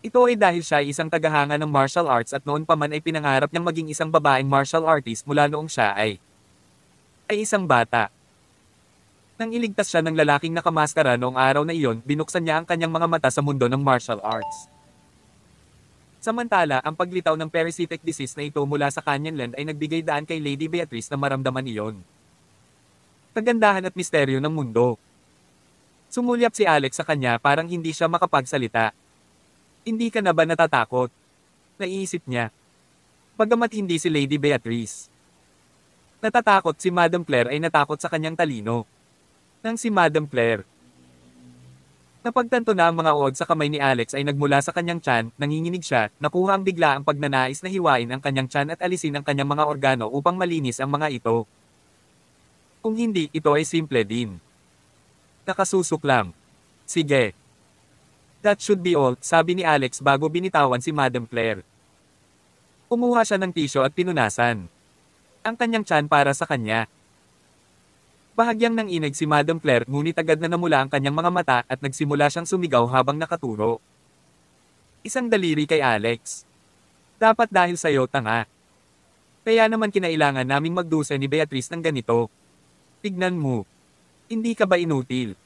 Ito ay dahil siya ay isang tagahanga ng martial arts at noon pa man ay pinangarap niyang maging isang babaeng martial artist mula noong siya ay isang bata. Nang iligtas siya ng lalaking nakamaskara noong araw na iyon, binuksan niya ang kanyang mga mata sa mundo ng martial arts. Samantala, ang paglitaw ng parasitic disease na ito mula sa Canyonland ay nagbigay daan kay Lady Beatrice na maramdaman iyon. Kagandahan at misteryo ng mundo. Sumulyap si Alex sa kanya parang hindi siya makapagsalita. Hindi ka na ba natatakot? Naiisip niya. Bagamat hindi si Lady Beatrice. Natatakot si Madam Claire ay natakot sa kanyang talino. Nang si Madam Claire. Napagtanto na ang mga uod sa kamay ni Alex ay nagmula sa kanyang tiyan, nanginginig siya, nakuha ang bigla ang pagnanais na hiwain ang kanyang tiyan at alisin ang kanyang mga organo upang malinis ang mga ito. Kung hindi, ito ay simple din. Nakasusok lang. Sige. That should be all, sabi ni Alex bago binitawan si Madam Claire. Kumuha siya ng tisyo at pinunasan ang kanyang tiyan para sa kanya. Bahagyang nanginig si Madam Claire ngunit agad na namula ang kanyang mga mata at nagsimula siyang sumigaw habang nakaturo. Isang daliri kay Alex. Dapat dahil sa'yo, tanga. Kaya naman kinailangan naming magdusa ni Beatrice ng ganito. Tignan mo. Hindi ka ba inutil?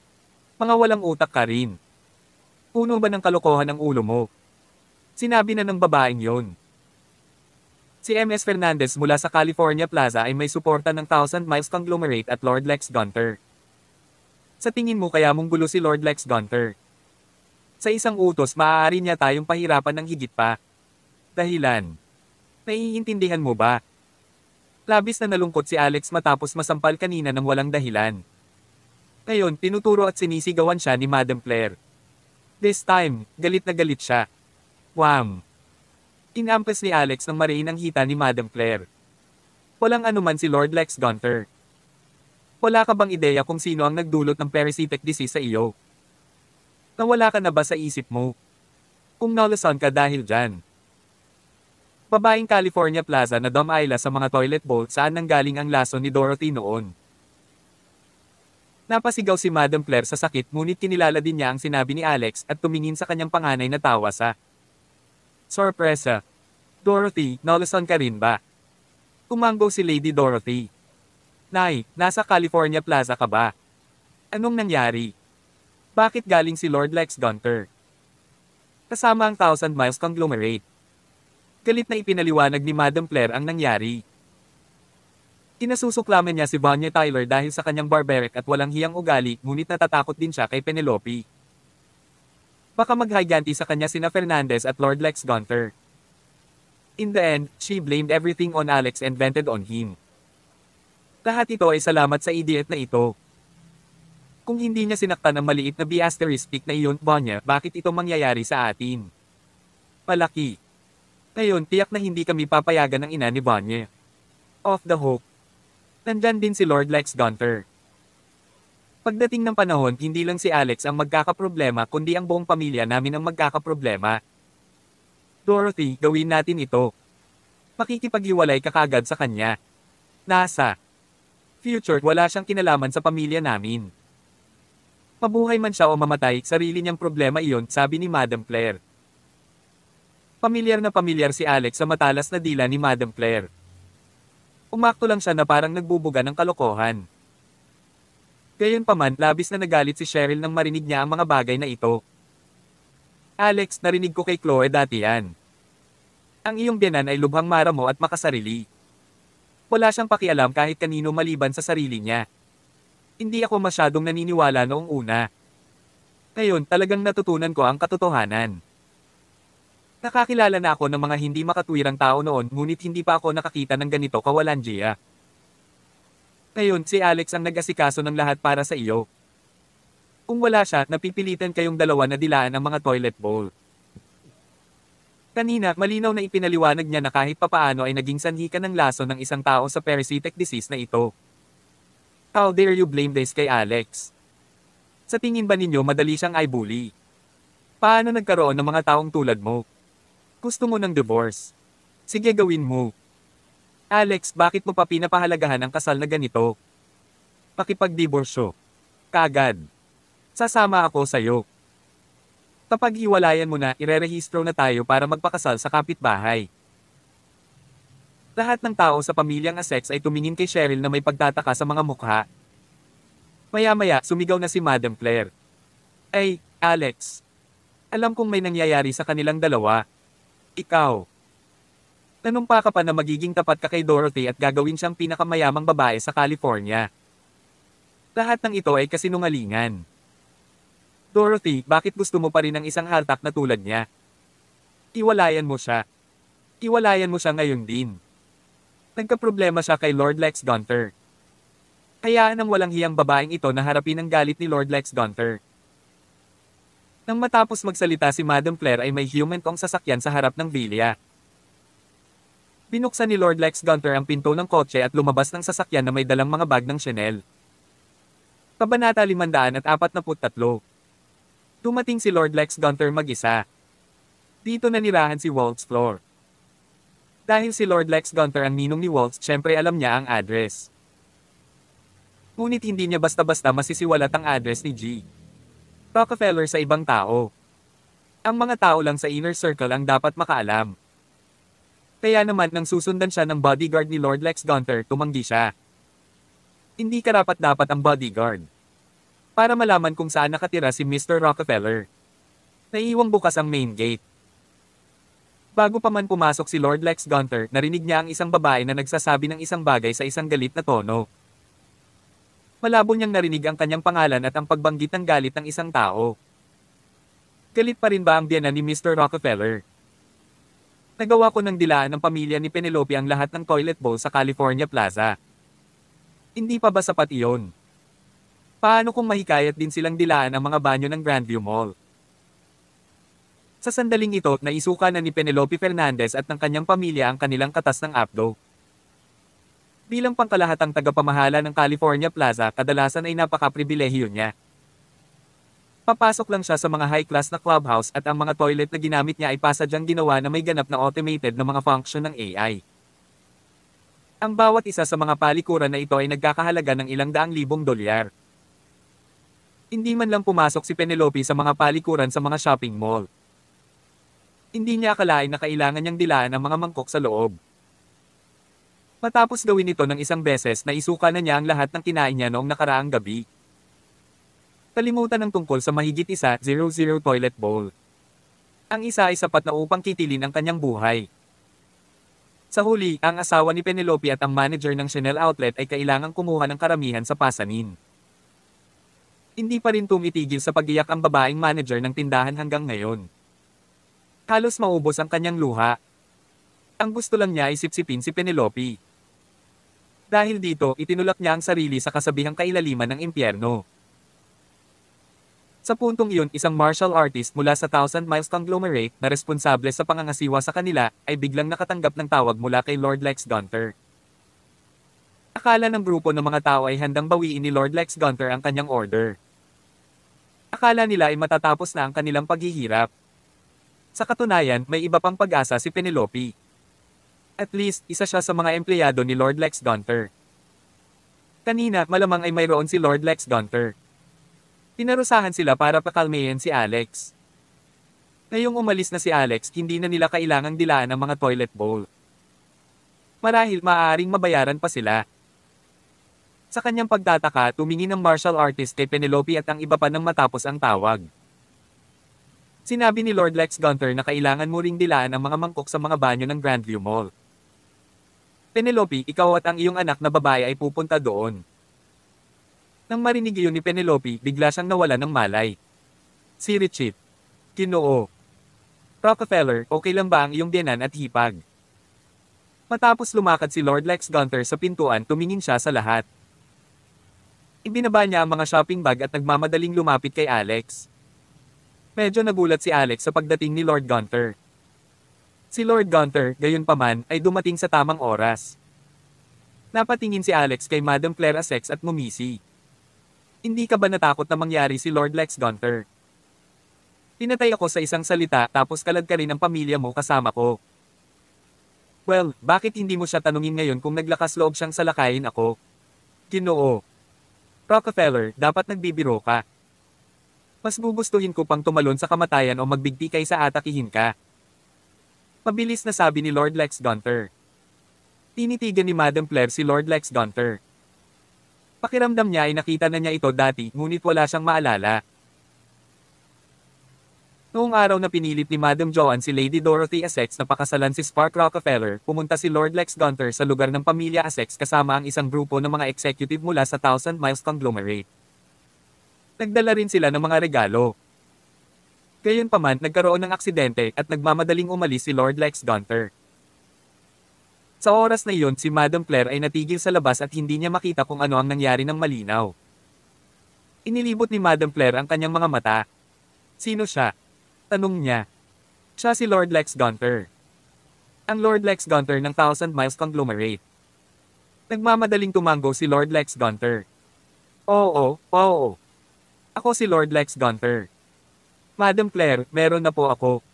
Mga walang utak ka rin. Puno ba ng kalokohan ang ulo mo? Sinabi na ng babaeng yon. Si MS Fernandez mula sa California Plaza ay may suporta ng Thousand Miles Conglomerate at Lord Lex Gunter. Sa tingin mo kaya mong gulo si Lord Lex Gunter? Sa isang utos maaari niya tayong pahirapan ng higit pa. Dahilan. Naiintindihan mo ba? Labis na nalungkot si Alex matapos masampal kanina ng walang dahilan. Ngayon, tinuturo at sinisigawan siya ni Madam Claire. This time, galit na galit siya. Wham! Inampas ni Alex ng mariin ang hita ni Madam Claire. Walang anuman si Lord Lex Gunter. Wala ka bang ideya kung sino ang nagdulot ng parasitic disease sa iyo? Nawala ka na ba sa isip mo? Kung nalason ka dahil dyan. Babaeng California Plaza na dumayla sa mga toilet bowl saan nanggaling ang lason ni Dorothy noon. Napasigaw si Madam Claire sa sakit ngunit kinilala din niya ang sinabi ni Alex at tumingin sa kanyang panganay na tawa sa sorpresa. Dorothy, nalason ka rin ba? Umanggo si Lady Dorothy. Nay, nasa California Plaza ka ba? Anong nangyari? Bakit galing si Lord Lex Gunter? Kasama ang Thousand Miles Conglomerate. Galit na ipinaliwanag ni Madam Claire ang nangyari. Kinasusuklaman niya si Bonnie Tyler dahil sa kanyang barbaric at walang hiyang ugali ngunit natatakot din siya kay Penelope. Baka maghiganti sa kanya sina Fernandez at Lord Lex Gunter. In the end, she blamed everything on Alex and vented on him. Lahat ito ay salamat sa idiot na ito. Kung hindi niya sinaktan ang maliit na B*** na iyon, Bonnie, bakit ito mangyayari sa atin? Malaki. Ngayon, tiyak na hindi kami papayagan ng ina ni Bonnie. Off the hook. Nandyan din si Lord Lex Gunter. Pagdating ng panahon, hindi lang si Alex ang magkakaproblema kundi ang buong pamilya namin ang magkakaproblema. Dorothy, gawin natin ito. Makikipaghiwalay ka kagad sa kanya. Nasa future, wala siyang kinalaman sa pamilya namin. Mabuhay man siya o mamatay, sarili niyang problema iyon, sabi ni Madam Claire. Pamilyar na pamilyar si Alex sa matalas na dila ni Madam Claire. Umakto lang siya na parang nagbubuga ng kalokohan. Gayunpaman, labis na nagalit si Cheryl nang marinig niya ang mga bagay na ito. Alex, narinig ko kay Chloe dati yan. Ang iyong biyanan ay lubhang maramo at makasarili. Wala siyang pakialam kahit kanino maliban sa sarili niya. Hindi ako masyadong naniniwala noong una. Ngayon, talagang natutunan ko ang katotohanan. Nakakilala na ako ng mga hindi makatwirang tao noon ngunit hindi pa ako nakakita ng ganito kawalanjiya. Ngayon, si Alex ang nag-asikaso ng lahat para sa iyo. Kung wala siya, napipilitan kayong dalawa na dilaan ang mga toilet bowl. Kanina, malinaw na ipinaliwanag niya na kahit papaano ay naging sanhi ka ng lason ng isang tao sa parasitic disease na ito. How dare you blame this kay Alex? Sa tingin ba ninyo madali siyang i-bully? Paano nagkaroon ng mga taong tulad mo? Gusto mo ng divorce? Sige, gawin mo. Alex, bakit mo pa pinapahalagahan ang kasal na ganito? Pakipagdiborsyo. Kagad. Sasama ako sa'yo. Kapag hiwalayan mo na, irerehistro na tayo para magpakasal sa kapitbahay. Lahat ng tao sa pamilyang Essex ay tumingin kay Cheryl na may pagtataka sa mga mukha. Maya-maya, sumigaw na si Madam Claire. Ay, Alex. Alam kong may nangyayari sa kanilang dalawa. Ikaw. Nanumpa ka pa na magiging tapat ka kay Dorothy at gagawin siyang pinakamayamang babae sa California. Lahat ng ito ay kasinungalingan. Dorothy, bakit gusto mo pa rin ng isang haltak na tulad niya? Iwalayan mo siya. Iwalayan mo siya ngayon din. Nagkaproblema siya kay Lord Lex Gunther. Hayaan ang walang hiyang babaeng ito na harapin ang galit ni Lord Lex Gunther. Nang matapos magsalita si Madam Claire ay may humantong sasakyan sa harap ng villa. Binuksan ni Lord Lex Gunther ang pinto ng kotse at lumabas ng sasakyan na may dalang mga bag ng Chanel. Kabanata 543. Dumating si Lord Lex Gunther mag-isa. Dito nanirahan si Waltz Floor. Dahil si Lord Lex Gunther ang ninong ni Waltz, syempre alam niya ang address. Ngunit hindi niya basta-basta masisiwalat ang address ni G. Rockefeller sa ibang tao. Ang mga tao lang sa inner circle ang dapat makaalam. Kaya naman nang susundan siya ng bodyguard ni Lord Lex Gunther, tumanggi siya. Hindi karapat-dapat ang bodyguard. Para malaman kung saan nakatira si Mr. Rockefeller. Naiiwang bukas ang main gate. Bago pa man pumasok si Lord Lex Gunther, narinig niya ang isang babae na nagsasabi ng isang bagay sa isang galit na tono. Malabo niyang narinig ang kanyang pangalan at ang pagbanggit ng galit ng isang tao. Galit pa rin ba ang biyenan ni Mr. Rockefeller? Nagawa ko ng dilaan ng pamilya ni Penelope ang lahat ng toilet bowl sa California Plaza. Hindi pa ba sapat iyon? Paano kung mahikayat din silang dilaan ang mga banyo ng Grandview Mall? Sa sandaling ito, naisuka na ni Penelope Fernandez at ng kanyang pamilya ang kanilang katas ng apdo. Bilang pangkalahatang tagapamahala ng California Plaza, kadalasan ay napaka-pribilehiyo niya. Papasok lang siya sa mga high-class na clubhouse at ang mga toilet na ginamit niya ay pasadyang ginawa na may ganap na automated na mga function ng AI. Ang bawat isa sa mga palikuran na ito ay nagkakahalaga ng ilang daang libong dolyar. Hindi man lang pumasok si Penelope sa mga palikuran sa mga shopping mall. Hindi niya akalain na kailangan niyang dilaan ang mga mangkok sa loob. Matapos gawin ito ng isang beses, naisuka na niya ang lahat ng kinain niya noong nakaraang gabi. Kalimutan ng tungkol sa mahigit 100 toilet bowl. Ang isa ay sapat na upang kitilin ang kanyang buhay. Sa huli, ang asawa ni Penelope at ang manager ng Chanel outlet ay kailangang kumuha ng karamihan sa pasanin. Hindi pa rin tumitigil sa pag-iyak ang babaeng manager ng tindahan hanggang ngayon. Halos maubos ang kanyang luha. Ang gusto lang niya ay sipsipin si Penelope. Dahil dito, itinulak niya ang sarili sa kasabihang kailaliman ng impyerno. Sa puntong iyon, isang martial artist mula sa Thousand Miles Conglomerate na responsable sa pangangasiwa sa kanila ay biglang nakatanggap ng tawag mula kay Lord Lex Gunther. Akala ng grupo ng mga tao ay handang bawiin ni Lord Lex Gunther ang kanyang order. Akala nila ay matatapos na ang kanilang paghihirap. Sa katunayan, may iba pang pag-asa si Penelope. At least, isa siya sa mga empleyado ni Lord Lex Gunther. Kanina, malamang ay mayroon si Lord Lex Gunther. Pinarusahan sila para pakalmayin si Alex. Ngayong umalis na si Alex, hindi na nila kailangang dilaan ang mga toilet bowl. Marahil maaaring mabayaran pa sila. Sa kanyang pagtataka, tumingin ang martial artist kay Penelope at ang iba pa nang matapos ang tawag. Sinabi ni Lord Lex Gunther na kailangan mo ring dilaan ang mga mangkok sa mga banyo ng Grandview Mall. Penelope, ikaw at ang iyong anak na babae ay pupunta doon. Nang marinig iyon ni Penelope, bigla siyang nawalan ng malay. Si Richie. Ginoo. Rockefeller, okay lang ba ang iyong biyenan at hipag? Matapos lumakad si Lord Lex Gunther sa pintuan, tumingin siya sa lahat. Ibinaba niya ang mga shopping bag at nagmamadaling lumapit kay Alex. Medyo nagulat si Alex sa pagdating ni Lord Gunther. Si Lord Gunther, gayunpaman, ay dumating sa tamang oras. Napatingin si Alex kay Madam Claire Essex at ngumisi. Hindi ka ba natakot na mangyari si Lord Lex Gunther? Pinatay ako sa isang salita tapos kalad ka rin ang pamilya mo kasama ko. Well, bakit hindi mo siya tanungin ngayon kung naglakas loob siyang salakayin ako? Ginoo. Rockefeller, dapat nagbibiro ka. Mas gugustuhin ko pang tumalon sa kamatayan o magbigti kaysa atakihin ka. Mabilis na sabi ni Lord Lex Gunther. Tinitigan ni Madam Claire si Lord Lex Gunther. Pakiramdam niya ay nakita na niya ito dati, ngunit wala siyang maalala. Noong araw na pinilit ni Madam Joanne si Lady Dorothy Essex na pakasalan si Spark Rockefeller, pumunta si Lord Lex Gunther sa lugar ng pamilya Essex kasama ang isang grupo ng mga executive mula sa Thousand Miles Conglomerate. Nagdala rin sila ng mga regalo. Gayunpaman, nagkaroon ng aksidente at nagmamadaling umalis si Lord Lex Gunther. Sa oras na iyon, si Madam Claire ay natigil sa labas at hindi niya makita kung ano ang nangyari ng malinaw. Inilibot ni Madam Claire ang kanyang mga mata. Sino siya? Tanong niya. Siya si Lord Lex Gunther. Ang Lord Lex Gunther ng Thousand Miles Conglomerate. Nagmamadaling tumango si Lord Lex Gunther. Oo. Ako si Lord Lex Gunther. Madam Claire, meron na po ako.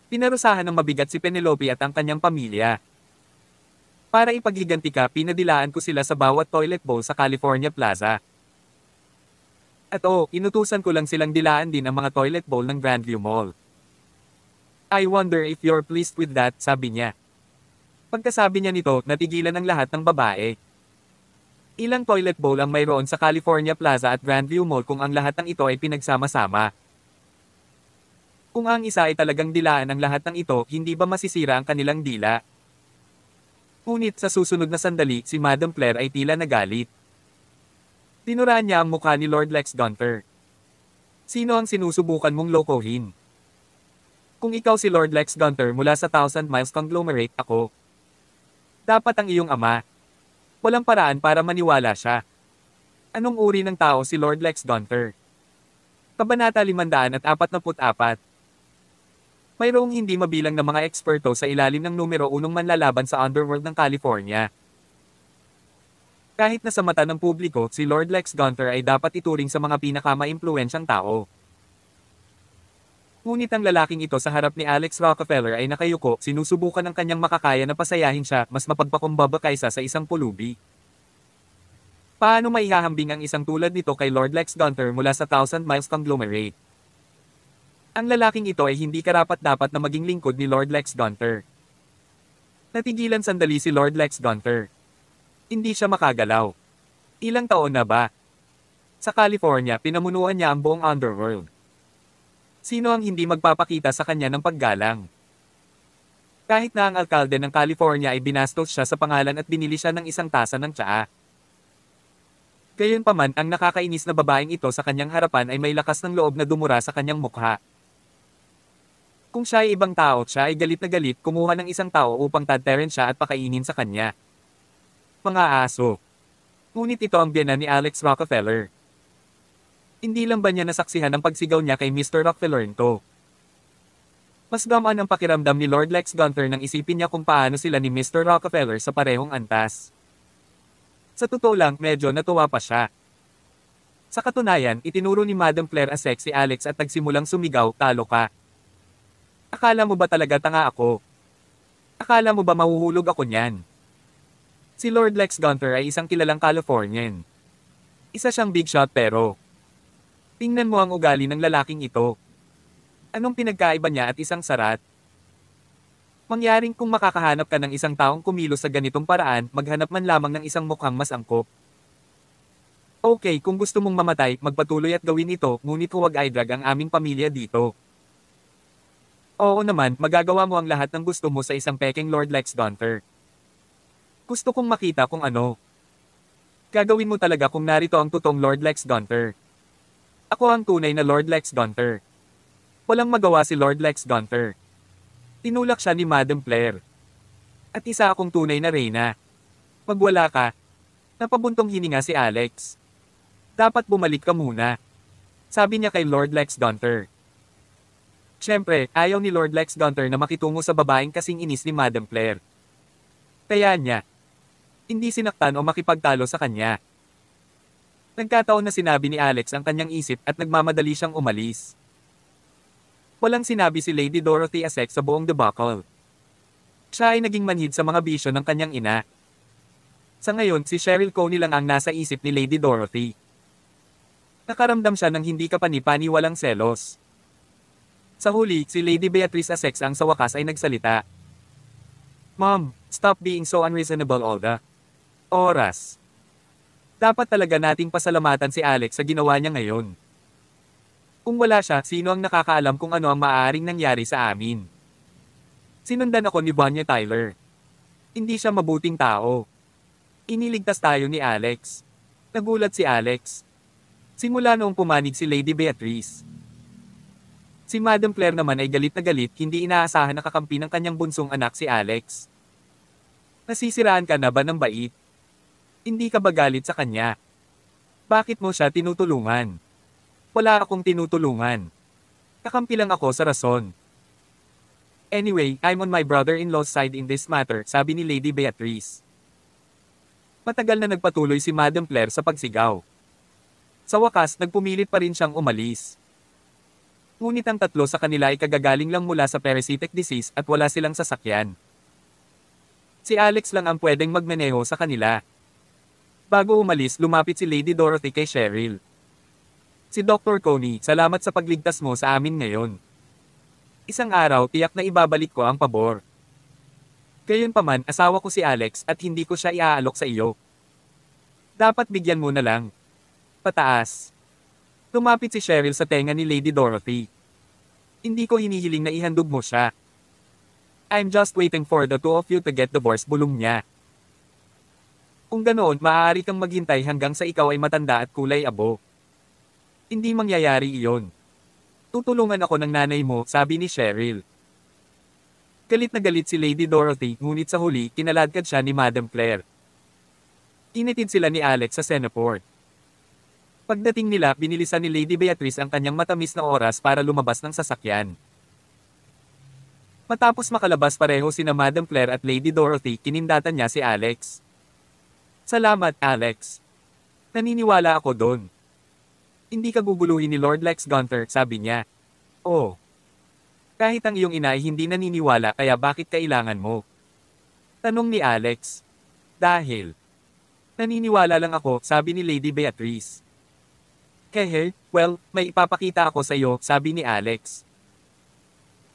Pinarusahan ng mabigat si Penelope at ang kanyang pamilya. Para ipaghiganti ka, pinadilaan ko sila sa bawat toilet bowl sa California Plaza. At inutusan ko lang silang dilaan din ang mga toilet bowl ng Grandview Mall. I wonder if you're pleased with that, sabi niya. Pagkasabi niya nito, natigilan ang lahat ng babae. Ilang toilet bowl ang mayroon sa California Plaza at Grandview Mall kung ang lahat ng ito ay pinagsama-sama? Kung ang isa ay talagang dilaan ang lahat ng ito, hindi ba masisira ang kanilang dila? Ngunit sa susunod na sandali, si Madam Claire ay tila nagalit. Tinuraan niya ang mukha ni Lord Lex Gunther. Sino ang sinusubukan mong lokohin? Kung ikaw si Lord Lex Gunther mula sa Thousand Miles Conglomerate, ako. Dapat ang iyong ama. Walang paraan para maniwala siya. Anong uri ng tao si Lord Lex Gunther? Kabanata 544. Mayroong hindi mabilang na mga eksperto sa ilalim ng numero 1 manlalaban sa underworld ng California. Kahit na sa mata ng publiko, si Lord Lex Gunther ay dapat ituring sa mga pinakamaimpluwensyang tao. Ngunit ang lalaking ito sa harap ni Alex Rockefeller ay nakayuko, sinusubukan ng kanyang makakaya na pasayahin siya, mas mapagpakumbaba kaysa sa isang pulubi. Paano maihahambing ang isang tulad nito kay Lord Lex Gunther mula sa Thousand Miles Conglomerate? Ang lalaking ito ay hindi karapat-dapat na maging lingkod ni Lord Lex Gunther. Natigilan sandali si Lord Lex Gunther. Hindi siya makagalaw. Ilang taon na ba? Sa California, pinamunuan niya ang buong underworld. Sino ang hindi magpapakita sa kanya ng paggalang? Kahit na ang alkalde ng California ay binastos siya sa pangalan at binili siya ng isang tasa ng tsaa. Gayunpaman, ang nakakainis na babaeng ito sa kanyang harapan ay may lakas ng loob na dumura sa kanyang mukha. Kung siya ay ibang tao, siya ay galit na galit, kumuha ng isang tao upang tadterin siya at pakainin sa kanya. Mga aso. Ngunit ito ang biyenan ni Alex Rockefeller. Hindi lang ba niya nasaksihan ang pagsigaw niya kay Mr. Rockefeller nito? Mas gamaan ang pakiramdam ni Lord Lex Gunther nang isipin niya kung paano sila ni Mr. Rockefeller sa parehong antas. Sa totoo lang, medyo natuwa pa siya. Sa katunayan, itinuro ni Madam Claire Essex si Alex at nagsimulang sumigaw, "Talo ka. Akala mo ba talaga tanga ako? Akala mo ba mahuhulog ako niyan?" Si Lord Lex Gunther ay isang kilalang Californian. Isa siyang big shot pero tingnan mo ang ugali ng lalaking ito. Anong pinagkaiba niya at isang sarat? Mangyaring kung makakahanap ka ng isang taong kumilos sa ganitong paraan, maghanap man lamang ng isang mukhang mas angkop. Okay, kung gusto mong mamatay, magpatuloy at gawin ito, ngunit huwag i-drag ang aming pamilya dito. Oo naman, magagawa mo ang lahat ng gusto mo sa isang peking Lord Lex Gunther. Gusto kong makita kung ano. Gagawin mo talaga kung narito ang totoong Lord Lex Gunther. Ako ang tunay na Lord Lex Gunther. Walang magawa si Lord Lex Gunther. Tinulak siya ni Madam Claire. At isa akong tunay na reyna. Magwala ka. Napabuntong hininga si Alex. Dapat bumalik ka muna. Sabi niya kay Lord Lex Gunther. Siyempre, ayaw ni Lord Lex Gunther na makitungo sa babaeng kasing inis ni Madam Claire. Kaya niya, hindi sinaktan o makipagtalo sa kanya. Nagkataon na sinabi ni Alex ang kanyang isip at nagmamadali siyang umalis. Walang sinabi si Lady Dorothy Essex sa buong debacle. Siya ay naging manhid sa mga bisyo ng kanyang ina. Sa ngayon, si Cheryl Coney lang ang nasa isip ni Lady Dorothy. Nakaramdam siya ng hindi kapani-paniwalang selos. Sa huli, si Lady Beatrice Essex ang sa wakas ay nagsalita. Mom, stop being so unreasonable all the oras. Dapat talaga nating pasalamatan si Alex sa ginawa niya ngayon. Kung wala siya, sino ang nakakaalam kung ano ang maaaring nangyari sa amin? Sinundan ako ni Bonnie Tyler. Hindi siya mabuting tao. Iniligtas tayo ni Alex. Nagulat si Alex. Simula noong pumanig si Lady Beatrice. Si Madam Claire naman ay galit na galit, hindi inaasahan na kakampi ng kanyang bunsong anak si Alex. Nasisiraan ka na ba ng bait? Hindi ka ba galit sa kanya? Bakit mo siya tinutulungan? Wala akong tinutulungan. Kakampi lang ako sa rason. Anyway, I'm on my brother-in-law's side in this matter, sabi ni Lady Beatrice. Matagal na nagpatuloy si Madam Claire sa pagsigaw. Sa wakas, nagpumilit pa rin siyang umalis. Ngunit ang tatlo sa kanila ay kagagaling lang mula sa parasitic disease at wala silang sasakyan. Si Alex lang ang pwedeng magmaneho sa kanila. Bago umalis, lumapit si Lady Dorothy kay Cheryl. Si Dr. Coney, salamat sa pagligtas mo sa amin ngayon. Isang araw, tiyak na ibabalik ko ang pabor. Gayunpaman, asawa ko si Alex at hindi ko siya iaalok sa iyo. Dapat bigyan mo na lang. Pataas. Lumapit si Cheryl sa tenga ni Lady Dorothy. Hindi ko hinihiling na ihandog mo siya. I'm just waiting for the two of you to get divorced, bulong niya. Kung ganoon, maaari kang maghintay hanggang sa ikaw ay matanda at kulay abo. Hindi mangyayari iyon. Tutulungan ako ng nanay mo, sabi ni Cheryl. Galit na galit si Lady Dorothy, ngunit sa huli, kinaladkad siya ni Madam Claire. Tinitid sila ni Alex sa Senaport. Pagdating nila, binilisan ni Lady Beatrice ang kanyang matamis na oras para lumabas ng sasakyan. Matapos makalabas pareho sina Madam Claire at Lady Dorothy, kinindatan niya si Alex. Salamat, Alex. Naniniwala ako doon. Hindi ka guguluhin ni Lord Lex Gunther, sabi niya. Oh. Kahit ang iyong ina ay hindi naniniwala, kaya bakit kailangan mo? Tanong ni Alex. Dahil. Naniniwala lang ako, sabi ni Lady Beatrice. Well, may ipapakita ako sa iyo, sabi ni Alex.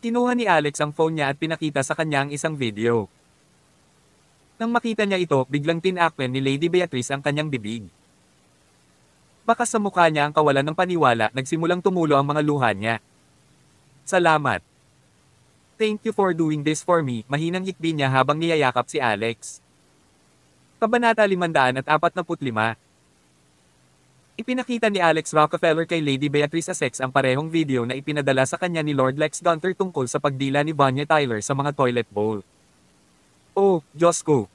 Kinuha ni Alex ang phone niya at pinakita sa kanya ang isang video. Nang makita niya ito, biglang tinakpan ni Lady Beatrice ang kanyang bibig. Baka sa mukha niya ang kawalan ng paniwala, nagsimulang tumulo ang mga luha niya. Salamat. Thank you for doing this for me, mahinang hikbi niya habang niyayakap si Alex. Kabanata 545. Ipinakita ni Alex Rockefeller kay Lady Beatrice Essex ang parehong video na ipinadala sa kanya ni Lord Lex Gunther tungkol sa pagdila ni Bonnie Tyler sa mga toilet bowl. Oh, Diyos ko!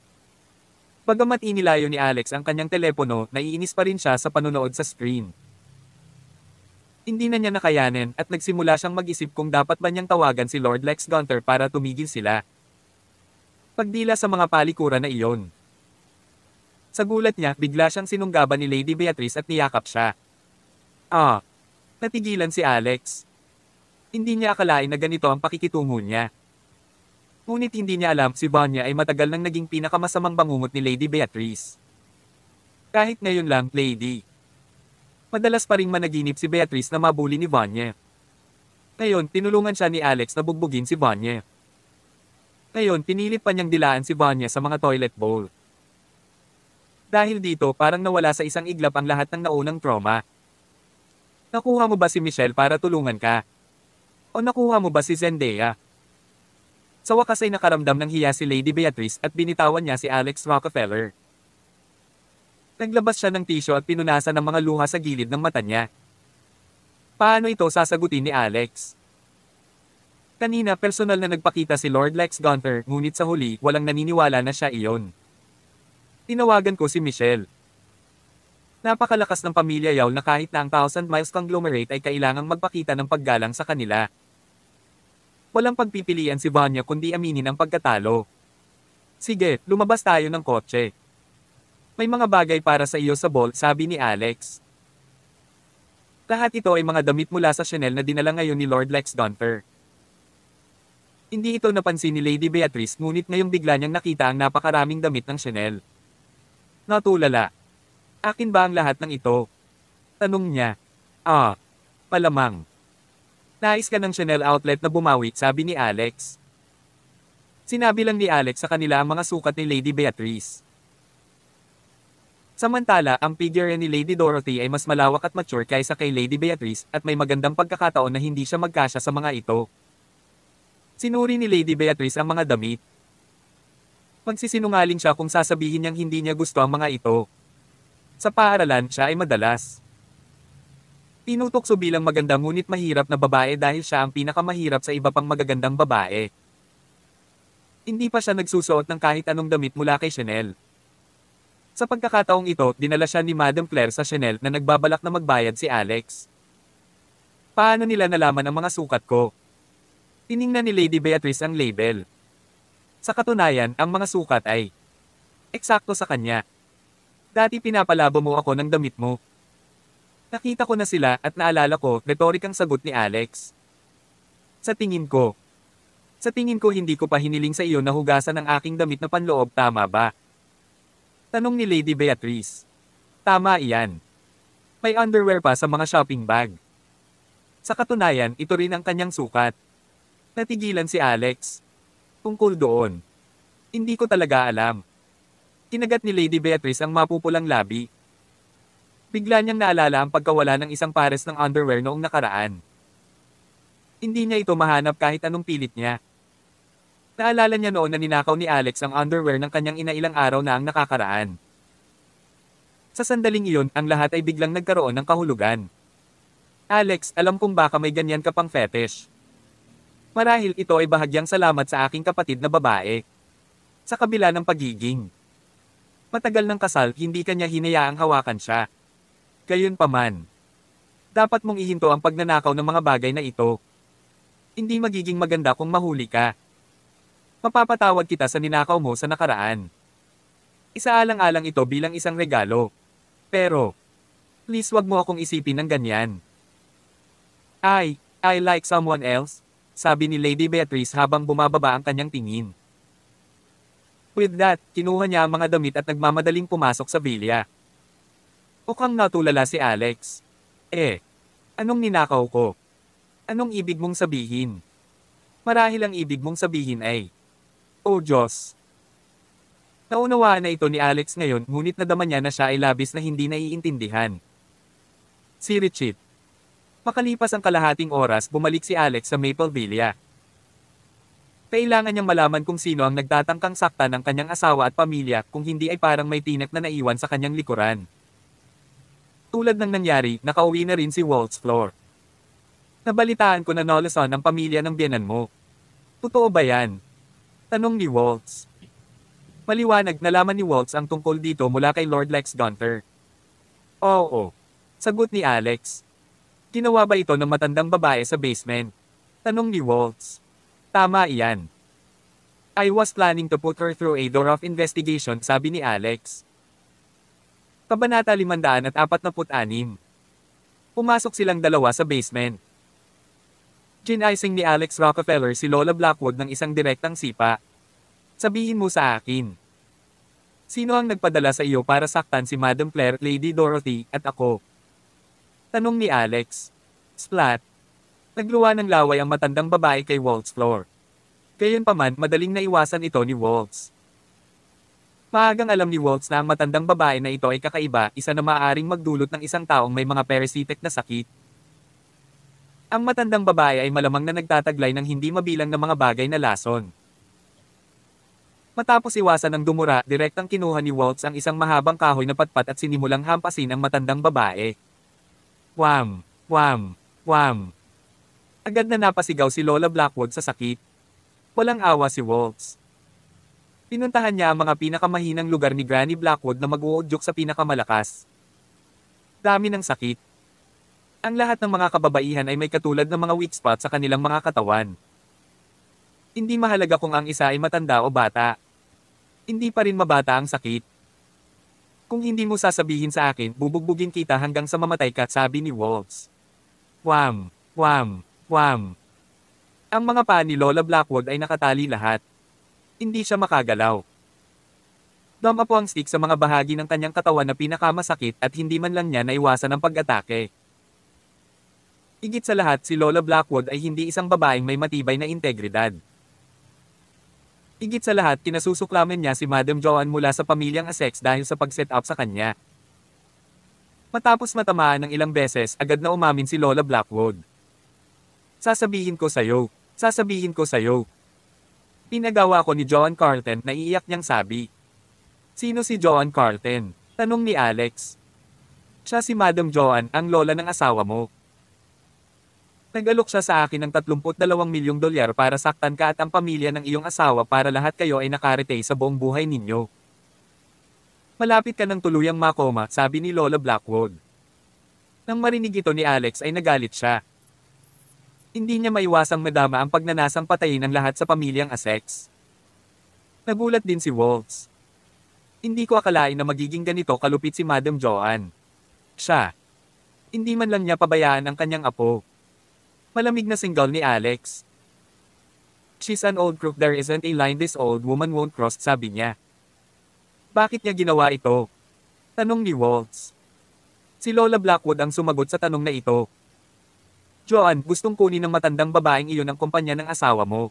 Bagamat inilayo ni Alex ang kanyang telepono, naiinis pa rin siya sa panunood sa screen. Hindi na niya nakayanin at nagsimula siyang mag-isip kung dapat ba niyang tawagan si Lord Lex Gunther para tumigil sila. Pagdila sa mga palikuran na iyon. Sa gulat niya, bigla siyang sinunggaban ni Lady Beatrice at niyakap siya. Natigilan si Alex. Hindi niya akalain na ganito ang pakikitungo niya. Ngunit hindi niya alam, si Bonnie ay matagal nang naging pinakamasamang bangungot ni Lady Beatrice. Kahit ngayon lang, Lady. Madalas pa ring managinip si Beatrice na mabuli ni Bonnie. Ngayon, tinulungan siya ni Alex na bugbugin si Bonnie. Ngayon, pinilit pa niyang dilaan si Bonnie sa mga toilet bowl. Dahil dito, parang nawala sa isang iglap ang lahat ng naunang trauma. Nakuha mo ba si Michelle para tulungan ka? O nakuha mo ba si Zendaya? Sa wakas ay nakaramdam ng hiya si Lady Beatrice at binitawan niya si Alex Rockefeller. Naglabas siya ng tissue at pinunasan ng mga luha sa gilid ng mata niya. Paano ito sasagutin ni Alex? Kanina personal na nagpakita si Lord Lex Gunther, ngunit sa huli, walang naniniwala na siya iyon. Tinawagan ko si Michelle. Napakalakas ng pamilya Yao na kahit na ang Thousand Miles Conglomerate ay kailangang magpakita ng paggalang sa kanila. Walang pagpipilian si Vanya kundi aminin ang pagkatalo. Sige, lumabas tayo ng kotse. May mga bagay para sa iyo sa ball, sabi ni Alex. Lahat ito ay mga damit mula sa Chanel na dinala ngayon ni Lord Lex Gunther. Hindi ito napansin ni Lady Beatrice ngunit ngayong bigla niyang nakita ang napakaraming damit ng Chanel. Natulala. Akin ba ang lahat ng ito? Tanong niya. Ah, malamang. Nais ka ng Chanel outlet na bumawi, sabi ni Alex. Sinabi lang ni Alex sa kanila ang mga sukat ni Lady Beatrice. Samantala, ang figure ni Lady Dorothy ay mas malawak at mature kaysa kay Lady Beatrice at may magandang pagkakataon na hindi siya magkasya sa mga ito. Sinuri ni Lady Beatrice ang mga damit. Magsisinungaling siya kung sasabihin niyang hindi niya gusto ang mga ito. Sa paaralan, siya ay madalas tinutokso bilang maganda ngunit mahirap na babae dahil siya ang pinakamahirap sa iba pang magagandang babae. Hindi pa siya nagsusuot ng kahit anong damit mula kay Chanel. Sa pagkakataong ito, dinala siya ni Madam Claire sa Chanel na nagbabalak na magbayad si Alex. Paano nila nalaman ang mga sukat ko? Tiningnan ni Lady Beatrice ang label. Sa katunayan, ang mga sukat ay eksakto sa kanya. Dati pinapalabo mo ako ng damit mo. Nakita ko na sila at naalala ko, retorikang sagot ni Alex. Sa tingin ko hindi ko pa hiniling sa iyo na hugasan ang aking damit na panloob, tama ba? Tanong ni Lady Beatrice. Tama iyan. May underwear pa sa mga shopping bag. Sa katunayan, ito rin ang kanyang sukat. Natigilan si Alex. Tungkol doon. Hindi ko talaga alam. Kinagat ni Lady Beatrice ang mapupulang labi. Bigla niyang naalala ang pagkawala ng isang pares ng underwear noong nakaraan. Hindi niya ito mahanap kahit anong pilit niya. Naalala niya noon na ninakaw ni Alex ang underwear ng kanyang ina ilang araw na ang nakakaraan. Sa sandaling iyon, ang lahat ay biglang nagkaroon ng kahulugan. Alex, alam kong baka may ganyan ka pang fetish. Marahil ito ay bahagyang salamat sa aking kapatid na babae. Sa kabila ng pagiging matagal ng kasal, hindi kanya hinayaang hawakan siya. Gayunpaman, dapat mong ihinto ang pagnanakaw ng mga bagay na ito. Hindi magiging maganda kung mahuli ka. Mapapatawad kita sa ninakaw mo sa nakaraan. Isaalang-alang ito bilang isang regalo. Pero, please wag mo akong isipin ng ganyan. I like someone else, sabi ni Lady Beatrice habang bumababa ang kanyang tingin. With that, kinuha niya ang mga damit at nagmamadaling pumasok sa villa. Mukhang natulala si Alex. Anong ninakaw ko? Anong ibig mong sabihin? Marahil ang ibig mong sabihin ay, oh Diyos. Naunawaan na ito ni Alex ngayon ngunit nadama niya na siya ay labis na hindi naiintindihan. Si Richie. Makalipas ang kalahating oras, bumalik si Alex sa Maple Villa. Kailangan niyang malaman kung sino ang nagtatangkang saktan ng kanyang asawa at pamilya kung hindi ay parang may tinek na naiwan sa kanyang likuran. Tulad ng nangyari, nakauwi na rin si Waltz Floor. Nabalitaan ko na nalason ang pamilya ng biyenan mo. Totoo ba yan? Tanong ni Waltz. Maliwanag, nalaman ni Waltz ang tungkol dito mula kay Lord Lex Gunther. Oo. Sagot ni Alex. Ginawa ba ito ng matandang babae sa basement? Tanong ni Waltz. Tama iyan. I was planning to put her through a door of investigation, sabi ni Alex. Kabanata 546. Pumasok silang dalawa sa basement. Ginising ni Alex Rockefeller si Lola Blackwood ng isang direktang sipa. Sabihin mo sa akin. Sino ang nagpadala sa iyo para saktan si Madam Claire, Lady Dorothy, at ako? Tanong ni Alex. Splat. Nagluwa ng laway ang matandang babae kay Waltz Floor. Gayunpaman, madaling naiwasan ito ni Waltz. Maagang alam ni Waltz na ang matandang babae na ito ay kakaiba, isa na maaaring magdulot ng isang taong may mga parasitic na sakit. Ang matandang babae ay malamang na nagtataglay ng hindi mabilang na mga bagay na lason. Matapos iwasan ng dumura, direktang kinuha ni Waltz ang isang mahabang kahoy na patpat at sinimulang hampasin ang matandang babae. Wham! Wham! Wham! Agad na napasigaw si Lola Blackwood sa sakit. Walang awa si Waltz. Pinuntahan niya ang mga pinakamahinang lugar ni Granny Blackwood na mag-uudyok sa pinakamalakas. Dami ng sakit. Ang lahat ng mga kababaihan ay may katulad ng mga weak spot sa kanilang mga katawan. Hindi mahalaga kung ang isa ay matanda o bata. Hindi pa rin mabata ang sakit. Kung hindi mo sasabihin sa akin, bubugbugin kita hanggang sa mamatay ka, sabi ni Waltz. Wham! Wham! Wham! Ang mga paa ni Lola Blackwood ay nakatali lahat. Hindi siya makagalaw. Dumapo ang stick sa mga bahagi ng kanyang katawan na pinakamasakit at hindi man lang niya naiwasan ang pag-atake. Higit sa lahat, si Lola Blackwood ay hindi isang babaeng may matibay na integridad. Higit sa lahat, kinasusuklaman niya si Madam Joanne mula sa pamilyang Essex dahil sa pag-set up sa kanya. Matapos matamaan ng ilang beses, agad na umamin si Lola Blackwood. Sasabihin ko sa'yo. Sasabihin ko sa'yo. Pinagawa ko ni Joanne Carlton na iiyak niyang sabi. Sino si Joanne Carlton? Tanong ni Alex. Siya si Madam Joanne, ang lola ng asawa mo. Nag-alok siya sa akin ng 32 milyong dolyar para saktan ka at ang pamilya ng iyong asawa para lahat kayo ay nakarete sa buong buhay ninyo. Malapit ka ng tuluyang makoma, sabi ni Lola Blackwood. Nang marinig ito ni Alex ay nagalit siya. Hindi niya maiwasang madama ang pagnanasang patayin ng lahat sa pamilyang Essex. Nagulat din si Waltz. Hindi ko akalain na magiging ganito kalupit si Madam Joanne. Siya. Hindi man lang niya pabayaan ang kanyang apo. Malamig na single ni Alex. She's an old crook, there isn't a line this old woman won't cross, sabi niya. Bakit niya ginawa ito? Tanong ni Waltz. Si Lola Blackwood ang sumagot sa tanong na ito. Joanne, gustong kunin ng matandang babaeng iyon ang kumpanya ng asawa mo.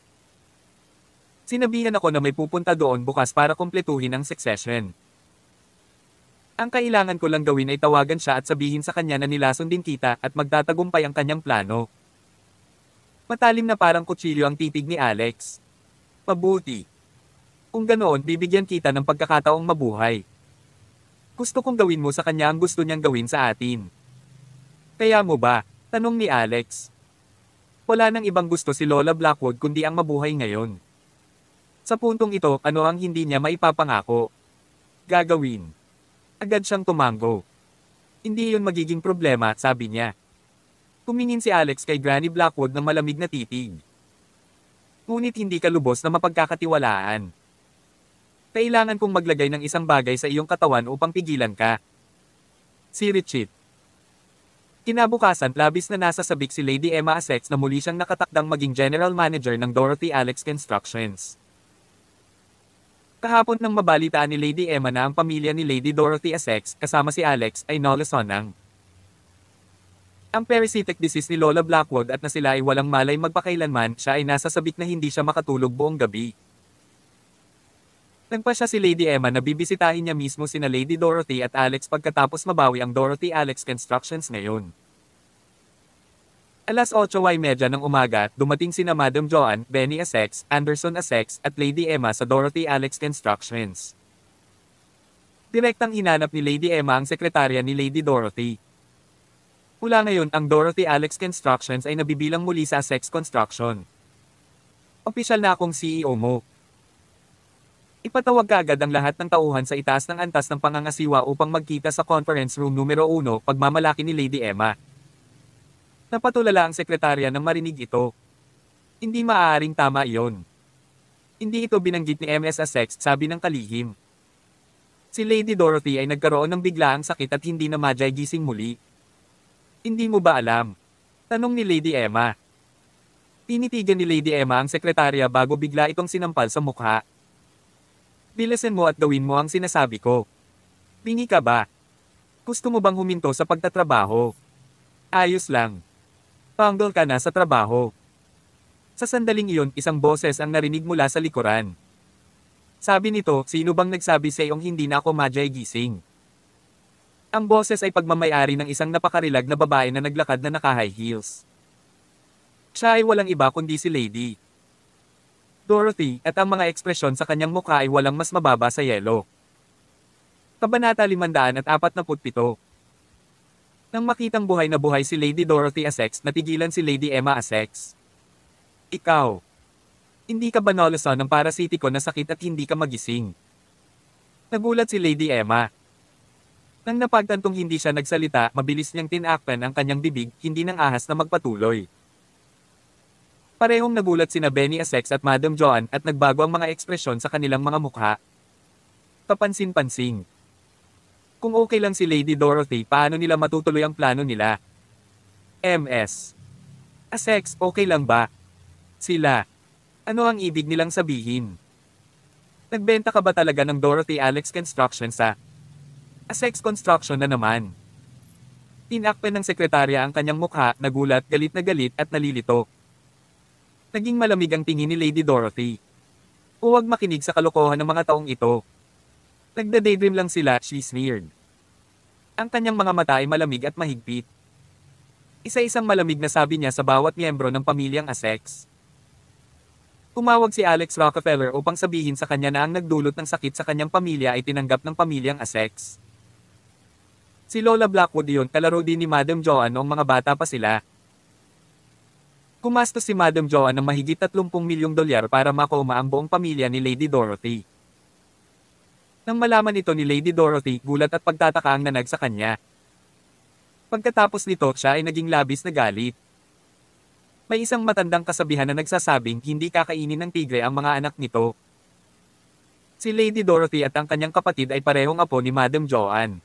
Sinabihan ako na may pupunta doon bukas para kumpletuhin ang succession. Ang kailangan ko lang gawin ay tawagan siya at sabihin sa kanya na nilason din kita at magtatagumpay ang kanyang plano. Matalim na parang kutsilyo ang titig ni Alex. Mabuti. Kung ganoon, bibigyan kita ng pagkakataong mabuhay. Gusto kong gawin mo sa kanya ang gusto niyang gawin sa atin. Kaya mo ba? Tanong ni Alex. Wala nang ibang gusto si Lola Blackwood kundi ang mabuhay ngayon. Sa puntong ito, ano ang hindi niya maipapangako? Gagawin. Agad siyang tumango. Hindi yun magiging problema, sabi niya. Tumingin si Alex kay Granny Blackwood ng malamig na titig. Ngunit hindi ka lubos na mapagkakatiwalaan. Kailangan kong maglagay ng isang bagay sa iyong katawan upang pigilan ka. Si Richie. Kinabukasan, labis na nasa sabik si Lady Emma Essex na muli siyang nakatakdang maging General Manager ng Dorothy Alex Constructions. Kahapon nang mabalitaan ni Lady Emma na ang pamilya ni Lady Dorothy Essex, kasama si Alex, ay nalusonang. Ang parasitic disease ni Lola Blackwood at na sila ay walang malay magpakailanman, siya ay nasa sabik na hindi siya makatulog buong gabi. Nagpa siya si Lady Emma na bibisitahin niya mismo sina Lady Dorothy at Alex pagkatapos mabawi ang Dorothy Alex Constructions ngayon. Alas 8:30 ng umaga, dumating sina Madam Joanne, Benny Essex, Anderson Essex, at Lady Emma sa Dorothy Alex Constructions. Direktang hinanap ni Lady Emma ang sekretarya ni Lady Dorothy. Mula ngayon, ang Dorothy Alex Constructions ay nabibilang muli sa Essex Construction. Opisyal na akong CEO mo. Ipatawag kaagad ang lahat ng tauhan sa itaas ng antas ng pangangasiwa upang magkita sa conference room numero 1, pagmamalaki ni Lady Emma. Napatulala ang sekretarya nang marinig ito. Hindi maaaring tama iyon. Hindi ito binanggit ni MS Essex, sabi ng kalihim. Si Lady Dorothy ay nagkaroon ng biglaang sakit at hindi na madyay gising muli. Hindi mo ba alam? Tanong ni Lady Emma. Tinitigan ni Lady Emma ang sekretarya bago bigla itong sinampal sa mukha. Bilisan mo at gawin mo ang sinasabi ko. Bingi ka ba? Gusto mo bang huminto sa pagtatrabaho? Ayos lang. Tanggal ka na sa trabaho. Sa sandaling iyon, isang boses ang narinig mula sa likuran. Sabi nito, sino bang nagsabi sa iyong hindi na ako madyay gising? Ang boses ay pagmamayari ng isang napakarilag na babae na naglakad na naka-high heels. Siya ay walang iba kundi si Lady Dorothy, at ang mga ekspresyon sa kanyang mukha ay walang mas mababa sa yelo. Kabanata 547. Nang makitang buhay na buhay si Lady Dorothy Essex, natigilan si Lady Emma Essex. Ikaw. Hindi ka ba naluson ng parasitiko na sakit at hindi ka magising? Nagulat si Lady Emma. Nang napagtantong hindi siya nagsalita, mabilis niyang tinakpan ang kanyang bibig, hindi nang ahas na magpatuloy. Parehong nagulat sina Benny Essex at Madam Joanne at nagbago ang mga ekspresyon sa kanilang mga mukha. Kapansin-pansing. Kung okay lang si Lady Dorothy, paano nila matutuloy ang plano nila? MS. Essex, okay lang ba? Sila. Ano ang ibig nilang sabihin? Nagbenta ka ba talaga ng Dorothy Alex Construction sa Asex Construction na naman? Tinakpan ng sekretarya ang kanyang mukha, nagulat, galit na galit at nalilito. Naging malamig ang tingin ni Lady Dorothy. Huwag makinig sa kalokohan ng mga taong ito. Nagda-daydream lang sila, she sneered. Ang kanyang mga mata ay malamig at mahigpit. Isa-isang malamig na sabi niya sa bawat miyembro ng pamilyang Essex. Tumawag si Alex Rockefeller upang sabihin sa kanya na ang nagdulot ng sakit sa kanyang pamilya ay tinanggap ng pamilyang Essex. Si Lola Blackwood yun, kalaro din ni Madam Joanne noong mga bata pa sila. Gumastos si Madam Joanne ng mahigit 30 milyong dolyar para makoma ang buong pamilya ni Lady Dorothy. Nang malaman ito ni Lady Dorothy, gulat at pagtataka ang nanag sa kanya. Pagkatapos nito, siya ay naging labis na galit. May isang matandang kasabihan na nagsasabing hindi kakainin ng tigre ang mga anak nito. Si Lady Dorothy at ang kanyang kapatid ay parehong apo ni Madam Joanne.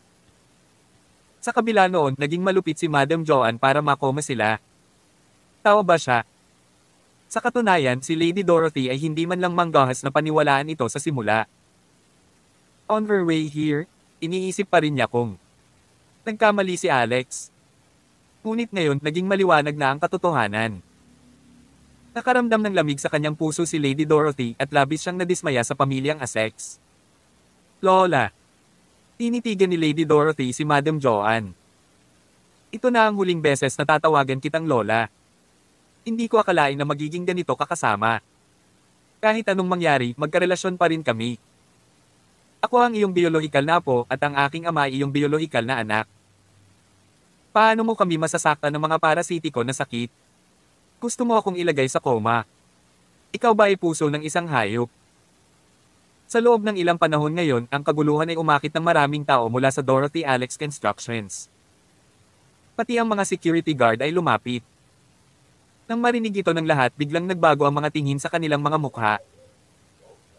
Sa kabila noon, naging malupit si Madam Joanne para makoma sila. Tao ba siya? Sa katunayan, si Lady Dorothy ay hindi man lang manggahas na paniwalaan ito sa simula. On her way here, iniisip pa rin niya kung nagkamali si Alex. Ngunit ngayon, naging maliwanag na ang katotohanan. Nakaramdam ng lamig sa kanyang puso si Lady Dorothy at labis siyang nadismaya sa pamilyang Essex. Lola. Tinitigan ni Lady Dorothy si Madam Joanne. Ito na ang huling beses na tatawagan kitang Lola. Hindi ko akalain na magiging ganito kakasama. Kahit anong mangyari, magkarelasyon pa rin kami. Ako ang iyong biyolohikal na apo at ang aking ama ay iyong biyolohikal na anak. Paano mo kami masasaktan ng mga parasitiko na sakit? Gusto mo akong ilagay sa koma? Ikaw ba ay puso ng isang hayop? Sa loob ng ilang panahon ngayon, ang kaguluhan ay umakit ng maraming tao mula sa Dorothy Alex Constructions. Pati ang mga security guard ay lumapit. Nang marinig ito ng lahat, biglang nagbago ang mga tingin sa kanilang mga mukha.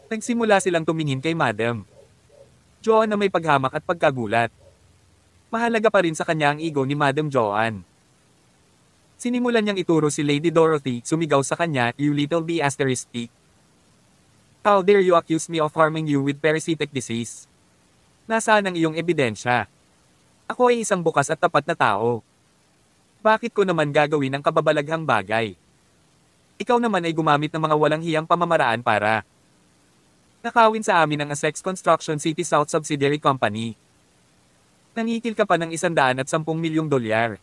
Nagsimula silang tumingin kay Madam Joanne na may paghamak at pagkagulat. Mahalaga pa rin sa kanya ang ego ni Madam Joanne. Sinimulan niyang ituro si Lady Dorothy, sumigaw sa kanya, "You little bee asterisk. How dare you accuse me of harming you with parasitic disease? Nasaan ang iyong ebidensya? Ako ay isang bukas at tapat na tao. Bakit ko naman gagawin ang kababalaghang bagay? Ikaw naman ay gumamit ng mga walang hiyang pamamaraan para nakawin sa amin ang Essex Construction City South Subsidiary Company. Nangikil ka pa ng 110 milyong dolyar.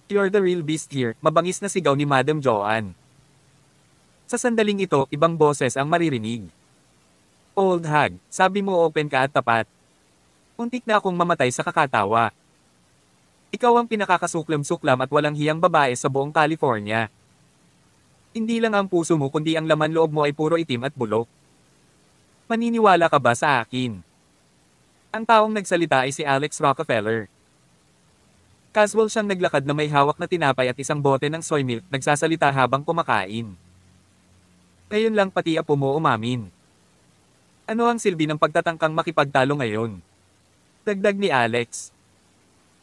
You're the real beast here," mabangis na sigaw ni Madam Joanne. Sa sandaling ito, ibang boses ang maririnig. "Old hag, sabi mo open ka at tapat. Untik na akong mamatay sa kakatawa. Ikaw ang pinakakasuklam-suklam at walang hiyang babae sa buong California. Hindi lang ang puso mo kundi ang laman loob mo ay puro itim at bulok. Maniniwala ka ba sa akin?" Ang taong nagsalita ay si Alex Rockefeller. Casual siyang naglakad na may hawak na tinapay at isang bote ng soy milk, nagsasalita habang kumakain. Ngayon lang pati apo mo umamin. Ano ang silbi ng pagtatangkang makipagtalo ngayon? Dagdag ni Alex.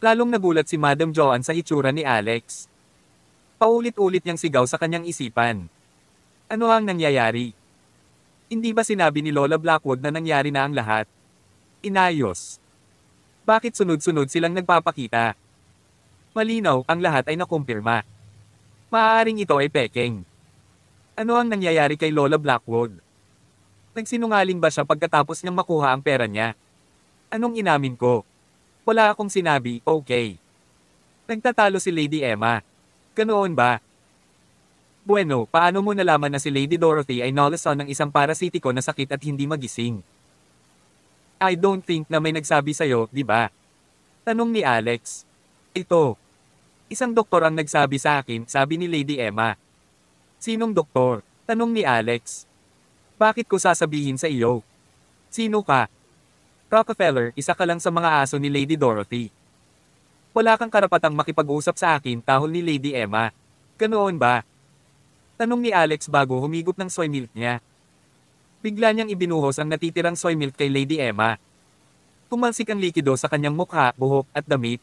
Lalong nagulat si Madam Joanne sa hitsura ni Alex. Paulit-ulit niyang sigaw sa kanyang isipan. Ano ang nangyayari? Hindi ba sinabi ni Lola Blackwood na nangyari na ang lahat? Inayos. Bakit sunod-sunod silang nagpapakita? Malinaw, ang lahat ay nakumpirma. Maaaring ito ay pekeng. Ano ang nangyayari kay Lola Blackwood? Nagsinungaling ba siya pagkatapos niyang makuha ang pera niya? Anong inamin ko? Wala akong sinabi, okay. Nagtatalo si Lady Emma. Ganoon ba? Bueno, paano mo nalaman na si Lady Dorothy ay nalasan ng isang parasitiko na sakit at hindi magising? I don't think na may nagsabi sa'yo, di ba? Tanong ni Alex. Ito. Isang doktor ang nagsabi sa akin, sabi ni Lady Emma. Sinong doktor? Tanong ni Alex. Bakit ko sasabihin sa iyo? Sino ka? Rockefeller, isa ka lang sa mga aso ni Lady Dorothy. Wala kang karapatang makipag-usap sa akin, tahol ni Lady Emma. Ganoon ba? Tanong ni Alex bago humigop ng soy milk niya. Bigla niyang ibinuhos ang natitirang soy milk kay Lady Emma. Tumalsik ang likido sa kanyang mukha, buhok, at damit.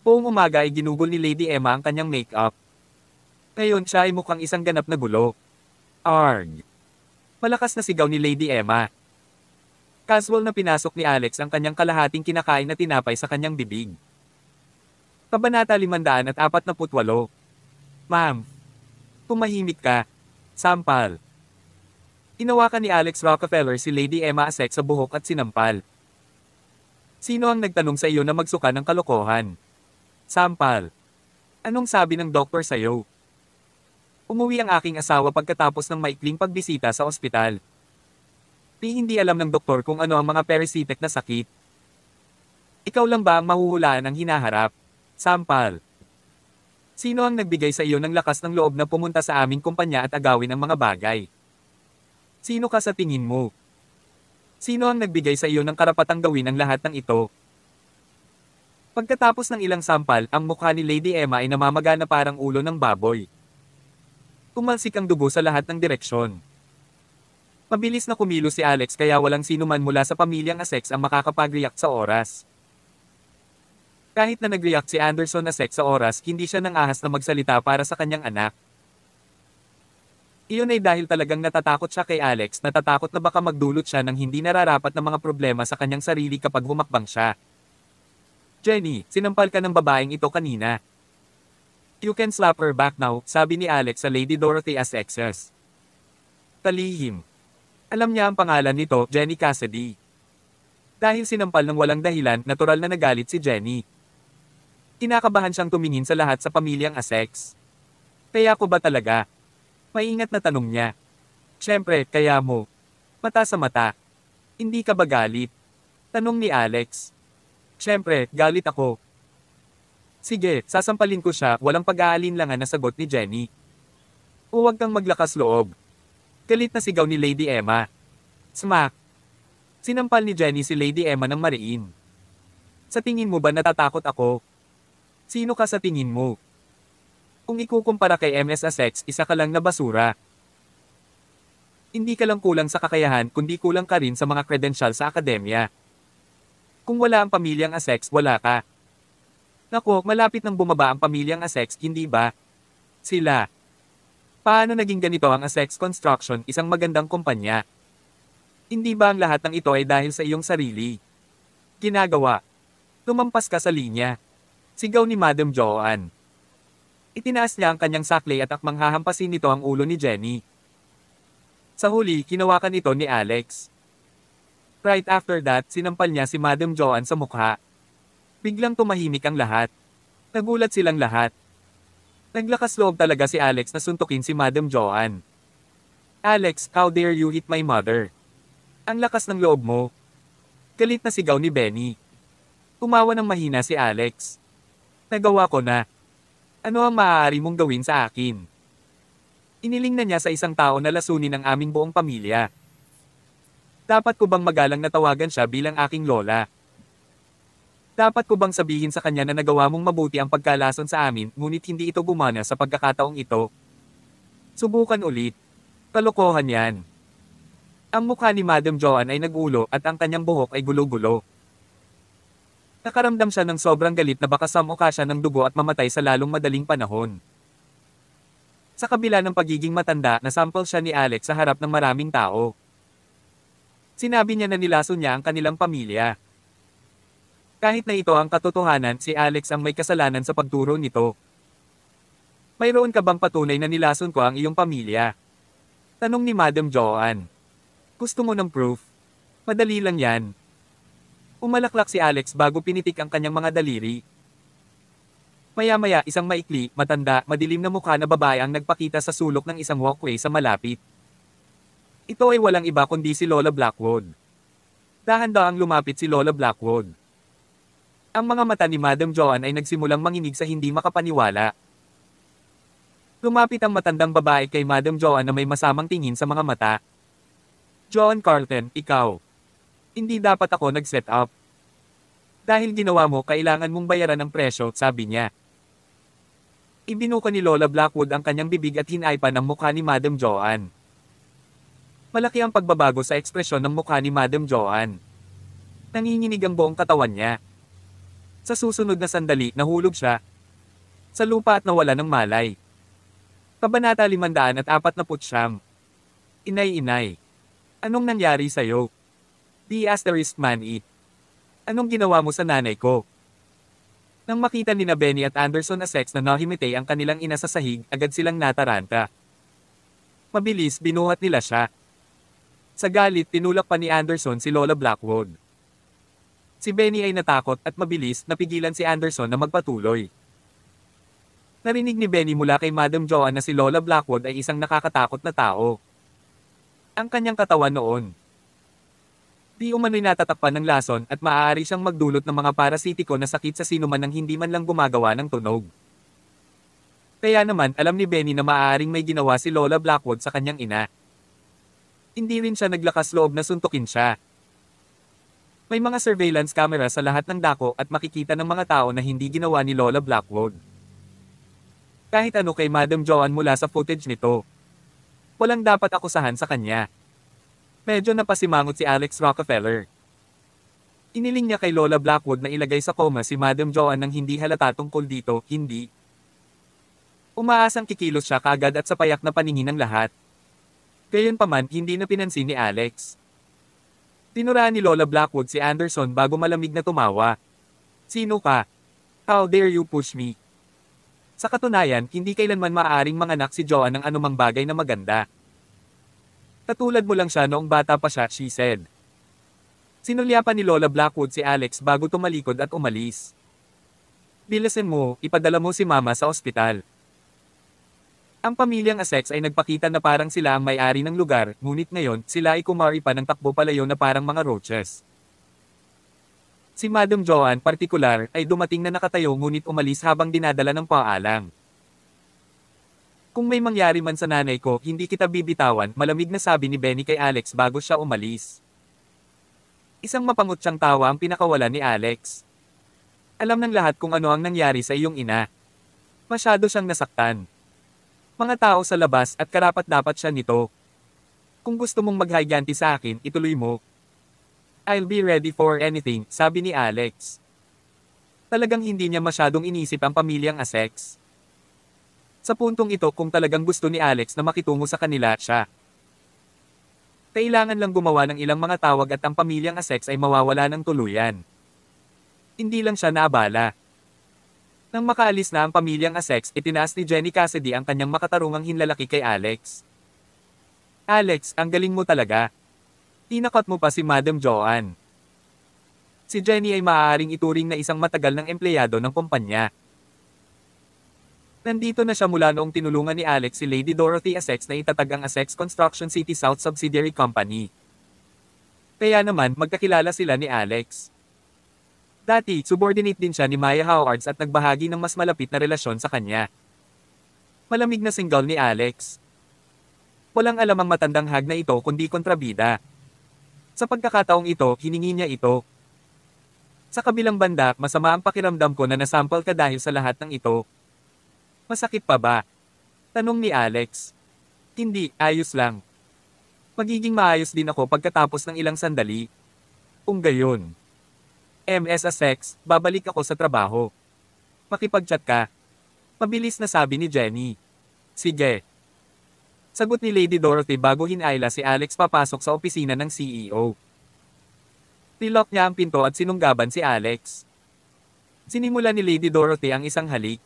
Buong umaga ay ginugol ni Lady Emma ang kanyang make-up. Ngayon siya ay mukhang isang ganap na gulo. Arg! Malakas na sigaw ni Lady Emma. Casual na pinasok ni Alex ang kanyang kalahating kinakain na tinapay sa kanyang bibig. Kabanata 548. Ma'am. Tumahimik ka. Sampal. Inawakan ni Alex Rockefeller si Lady Emma Asek sa buhok at sinampal. Sino ang nagtanong sa iyo na magsuka ng kalokohan? Sampal. Anong sabi ng doktor sa iyo? Umuwi ang aking asawa pagkatapos ng maikling pagbisita sa ospital. Hindi alam ng doktor kung ano ang mga parasitic na sakit. Ikaw lang ba ang mahuhulaan ng hinaharap? Sampal. Sino ang nagbigay sa iyo ng lakas ng loob na pumunta sa aming kumpanya at agawin ang mga bagay? Sino ka sa tingin mo? Sino ang nagbigay sa iyo ng karapatang gawin ang lahat ng ito? Pagkatapos ng ilang sampal, ang mukha ni Lady Emma ay namamaga na parang ulo ng baboy. Tumalsik ang dugo sa lahat ng direksyon. Mabilis na kumilos si Alex kaya walang sino man mula sa pamilyang Asek ang makakapag-react sa oras. Kahit na nag-react si Anderson Asek sa oras, hindi siya nang ahas na magsalita para sa kanyang anak. Iyon ay dahil talagang natatakot siya kay Alex, natatakot na baka magdulot siya ng hindi nararapat na mga problema sa kanyang sarili kapag humakbang siya. Jenny, sinampal ka ng babaeng ito kanina. You can slap her back now, sabi ni Alex sa Lady Dorothy Assexes. Talihim. Alam niya ang pangalan nito, Jenny Cassidy. Dahil sinampal ng walang dahilan, natural na nagalit si Jenny. Kinakabahan siyang tumingin sa lahat sa pamilyang Assex. Kaya ko ba talaga? Maingat na tanong niya. Siyempre, kaya mo. Mata sa mata. Hindi ka ba galit? Tanong ni Alex. Siyempre, galit ako. Sige, sasampalin ko siya, walang pag-aalinlangan na sagot ni Jenny. Huwag kang maglakas loob. Galit na sigaw ni Lady Emma. Smack! Sinampal ni Jenny si Lady Emma ng mariin. Sa tingin mo ba natatakot ako? Sino ka sa tingin mo? Kung ikukumpara kay MS Assex, isa ka lang na basura. Hindi ka lang kulang sa kakayahan kundi kulang ka rin sa mga credential sa akademya. Kung wala ang pamilyang Assex, wala ka. Nako, malapit nang bumaba ang pamilyang Assex, hindi ba? Sila. Paano naging ganito ang Assex Construction, isang magandang kumpanya? Hindi ba ang lahat ng ito ay dahil sa iyong sarili? Ginagawa. Lumampas ka sa linya. Sigaw ni Madam Joanne. Itinaas niya ang kanyang saklay at akmang hahampasin nito ang ulo ni Jenny. Sa huli, kinawakan ito ni Alex. Right after that, sinampal niya si Madam Joanne sa mukha. Biglang tumahimik ang lahat. Nagulat silang lahat. Naglakas loob talaga si Alex na suntukin si Madam Joanne. Alex, how dare you hit my mother? Ang lakas ng loob mo. Galit na sigaw ni Benny. Tumawa ng mahina si Alex. Nagawa ko na. Ano ang maaari mong gawin sa akin? Iniling na niya sa isang tao na lasunin ang aming buong pamilya. Dapat ko bang magalang na tawagan siya bilang aking lola? Dapat ko bang sabihin sa kanya na nagawa mong mabuti ang pagkalason sa amin, ngunit hindi ito gumana sa pagkakataong ito? Subukan ulit. Kalokohan yan. Ang mukha ni Madam Joanne ay nagulo at ang kanyang buhok ay gulo-gulo. Nakaramdam siya ng sobrang galit na baka samuka siya ng dugo at mamatay sa lalong madaling panahon. Sa kabila ng pagiging matanda, nasampal siya ni Alex sa harap ng maraming tao. Sinabi niya na nilason niya ang kanilang pamilya. Kahit na ito ang katotohanan, si Alex ang may kasalanan sa pagturo nito. Mayroon ka bang patunay na nilason ko ang iyong pamilya? Tanong ni Madam Joanne. Gusto mo ng proof? Madali lang yan. Umalaklak si Alex bago pinitik ang kanyang mga daliri. Maya-maya, isang maikli, matanda, madilim na mukha na babae ang nagpakita sa sulok ng isang walkway sa malapit. Ito ay walang iba kundi si Lola Blackwood. Dahan-dahang lumapit si Lola Blackwood. Ang mga mata ni Madam Joanne ay nagsimulang manginig sa hindi makapaniwala. Lumapit ang matandang babae kay Madam Joanne na may masamang tingin sa mga mata. Joan Carlton, ikaw. Hindi dapat ako nag-set up. Dahil ginawa mo, kailangan mong bayaran ang presyo, sabi niya. Ibinuka ni Lola Blackwood ang kanyang bibig at hinaypan ang mukha ni Madam Joanne. Malaki ang pagbabago sa ekspresyon ng mukha ni Madam Joanne. Nanginginig ang buong katawan niya. Sa susunod na sandali, nahulog siya sa lupa at nawala ng malay. Kabanata 549. Inay-inay. Anong nangyari sa'yo? *man-eat. Anong ginawa mo sa nanay ko? Nang makita ni Benny at Anderson na sex na nahimitay ang kanilang ina sa sahig, agad silang nataranta. Mabilis binuhat nila siya. Sa galit tinulak pa ni Anderson si Lola Blackwood. Si Benny ay natakot at mabilis napigilan si Anderson na magpatuloy. Narinig ni Benny mula kay Madam Joanne na si Lola Blackwood ay isang nakakatakot na tao. Ang kanyang katawan noon. Di umano'y natatakpan ng lason at maaari siyang magdulot ng mga parasitiko na sakit sa sinuman nang hindi man lang gumagawa ng tunog. Kaya naman alam ni Benny na maaaring may ginawa si Lola Blackwood sa kanyang ina. Hindi rin siya naglakas loob na suntukin siya. May mga surveillance camera sa lahat ng dako at makikita ng mga tao na hindi ginawa ni Lola Blackwood. Kahit ano kay Madam Joanne mula sa footage nito. Walang dapat akusahan sa kanya. Medyo napasimangot si Alex Rockefeller. Iniling niya kay Lola Blackwood na ilagay sa coma si Madam Joanne nang hindi halata tungkol dito, hindi. Umaasang kikilos siya kagad at sa payak na paningin ng lahat. Gayunpaman, hindi na pinansin ni Alex. Tinuraan ni Lola Blackwood si Anderson bago malamig na tumawa. Sino ka? How dare you push me? Sa katunayan, hindi kailanman maaaring manganak si Joanne ng anumang bagay na maganda. Katulad mo lang siya noong bata pa siya, she said. Sinulyapan ni Lola Blackwood si Alex bago tumalikod at umalis. Bilisan mo, ipadala mo si Mama sa ospital. Ang pamilyang Essex ay nagpakita na parang sila ang may-ari ng lugar, ngunit ngayon, sila ay kumari pa ng takbo palayo na parang mga roaches. Si Madam Joanne, partikular, ay dumating na nakatayo ngunit umalis habang dinadala ng paalang. Kung may mangyari man sa nanay ko, hindi kita bibitawan, malamig na sabi ni Benny kay Alex bago siya umalis. Isang mapangutyang tawa ang pinakawalan ni Alex. Alam ng lahat kung ano ang nangyari sa iyong ina. Masyado siyang nasaktan. Mga tao sa labas at karapat-dapat siya nito. Kung gusto mong maghiganti sa akin, ituloy mo. I'll be ready for anything, sabi ni Alex. Talagang hindi niya masyadong inisip ang pamilyang Essex. Sa puntong ito kung talagang gusto ni Alex na makitungo sa kanila siya. Kailangan lang gumawa ng ilang mga tawag at ang pamilyang Essex ay mawawala ng tuluyan. Hindi lang siya naabala. Nang makaalis na ang pamilyang Essex, itinaas ni Jenny Cassidy ang kanyang makatarungang hinlalaki kay Alex. Alex, ang galing mo talaga. Tinakot mo pa si Madam Joanne. Si Jenny ay maaaring ituring na isang matagal ng empleyado ng kumpanya. Nandito na siya mula noong tinulungan ni Alex si Lady Dorothy Essex na itatag ang Essex Construction City South Subsidiary Company. Kaya naman, magkakilala sila ni Alex. Dati, subordinate din siya ni Maya Howards at nagbahagi ng mas malapit na relasyon sa kanya. Malamig na single ni Alex. Walang alam ang matandang hag na ito kundi kontrabida. Sa pagkakataong ito, hiningi niya ito. Sa kabilang banda, masama ang pakiramdam ko na nasample ka dahil sa lahat ng ito. Masakit pa ba? Tanong ni Alex. Hindi, ayos lang. Magiging maayos din ako pagkatapos ng ilang sandali. Kung gayon. MS Essex, babalik ako sa trabaho. Makipag-chat ka. Mabilis na sabi ni Jenny. Sige. Sagot ni Lady Dorothy bago hinayla si Alex papasok sa opisina ng CEO. Nilok niya ang pinto at sinunggaban si Alex. Sinimula ni Lady Dorothy ang isang halik.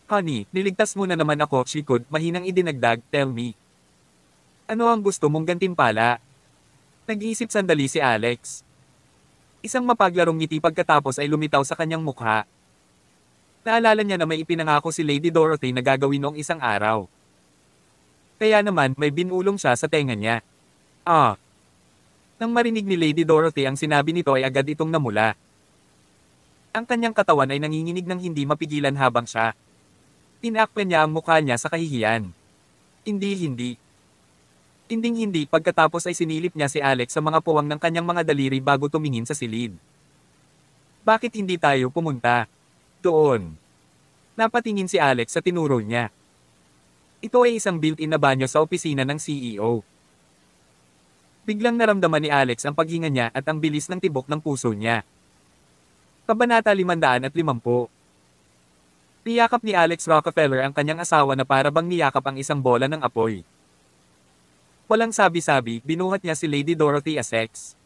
Honey, niligtas mo na naman ako, she could, mahinang idinagdag, tell me. Ano ang gusto mong gantimpala? Nag-iisip sandali si Alex. Isang mapaglarong ngiti pagkatapos ay lumitaw sa kanyang mukha. Naalala niya na may ipinangako si Lady Dorothy na gagawin noong isang araw. Kaya naman, may binulong siya sa tenga niya. Nang marinig ni Lady Dorothy ang sinabi nito ay agad itong namula. Ang kanyang katawan ay nanginginig ng hindi mapigilan habang siya. Tinakpan niya ang mukha niya sa kahihiyan. Hindi. Hindi pagkatapos ay sinilip niya si Alex sa mga puwang ng kanyang mga daliri bago tumingin sa silid. Bakit hindi tayo pumunta? Doon. Napatingin si Alex sa tinuro niya. Ito ay isang built-in na banyo sa opisina ng CEO. Biglang naramdaman ni Alex ang paghinga niya at ang bilis ng tibok ng puso niya. Kabanata 550. Niyakap ni Alex Rockefeller ang kanyang asawa na para bang niyakap ang isang bola ng apoy. Walang sabi-sabi, binuhat niya si Lady Dorothy Essex.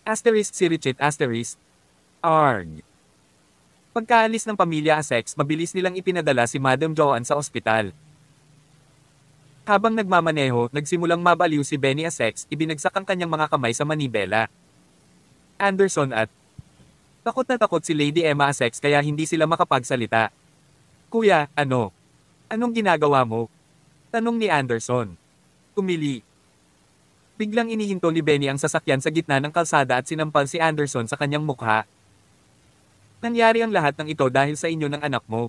Asterisk si Richard asterisk. Arg. Pagkaalis ng pamilya Essex, mabilis nilang ipinadala si Madam Joanne sa ospital. Habang nagmamaneho, nagsimulang mabaliw si Benny Essex, ibinagsak ang kanyang mga kamay sa manibela. Anderson at takot na takot si Lady Emma Essex kaya hindi sila makapagsalita. Kuya, ano? Anong ginagawa mo? Tanong ni Anderson. Tumili. Biglang inihinto ni Benny ang sasakyan sa gitna ng kalsada at sinampal si Anderson sa kanyang mukha. Nangyari ang lahat ng ito dahil sa inyo ng anak mo.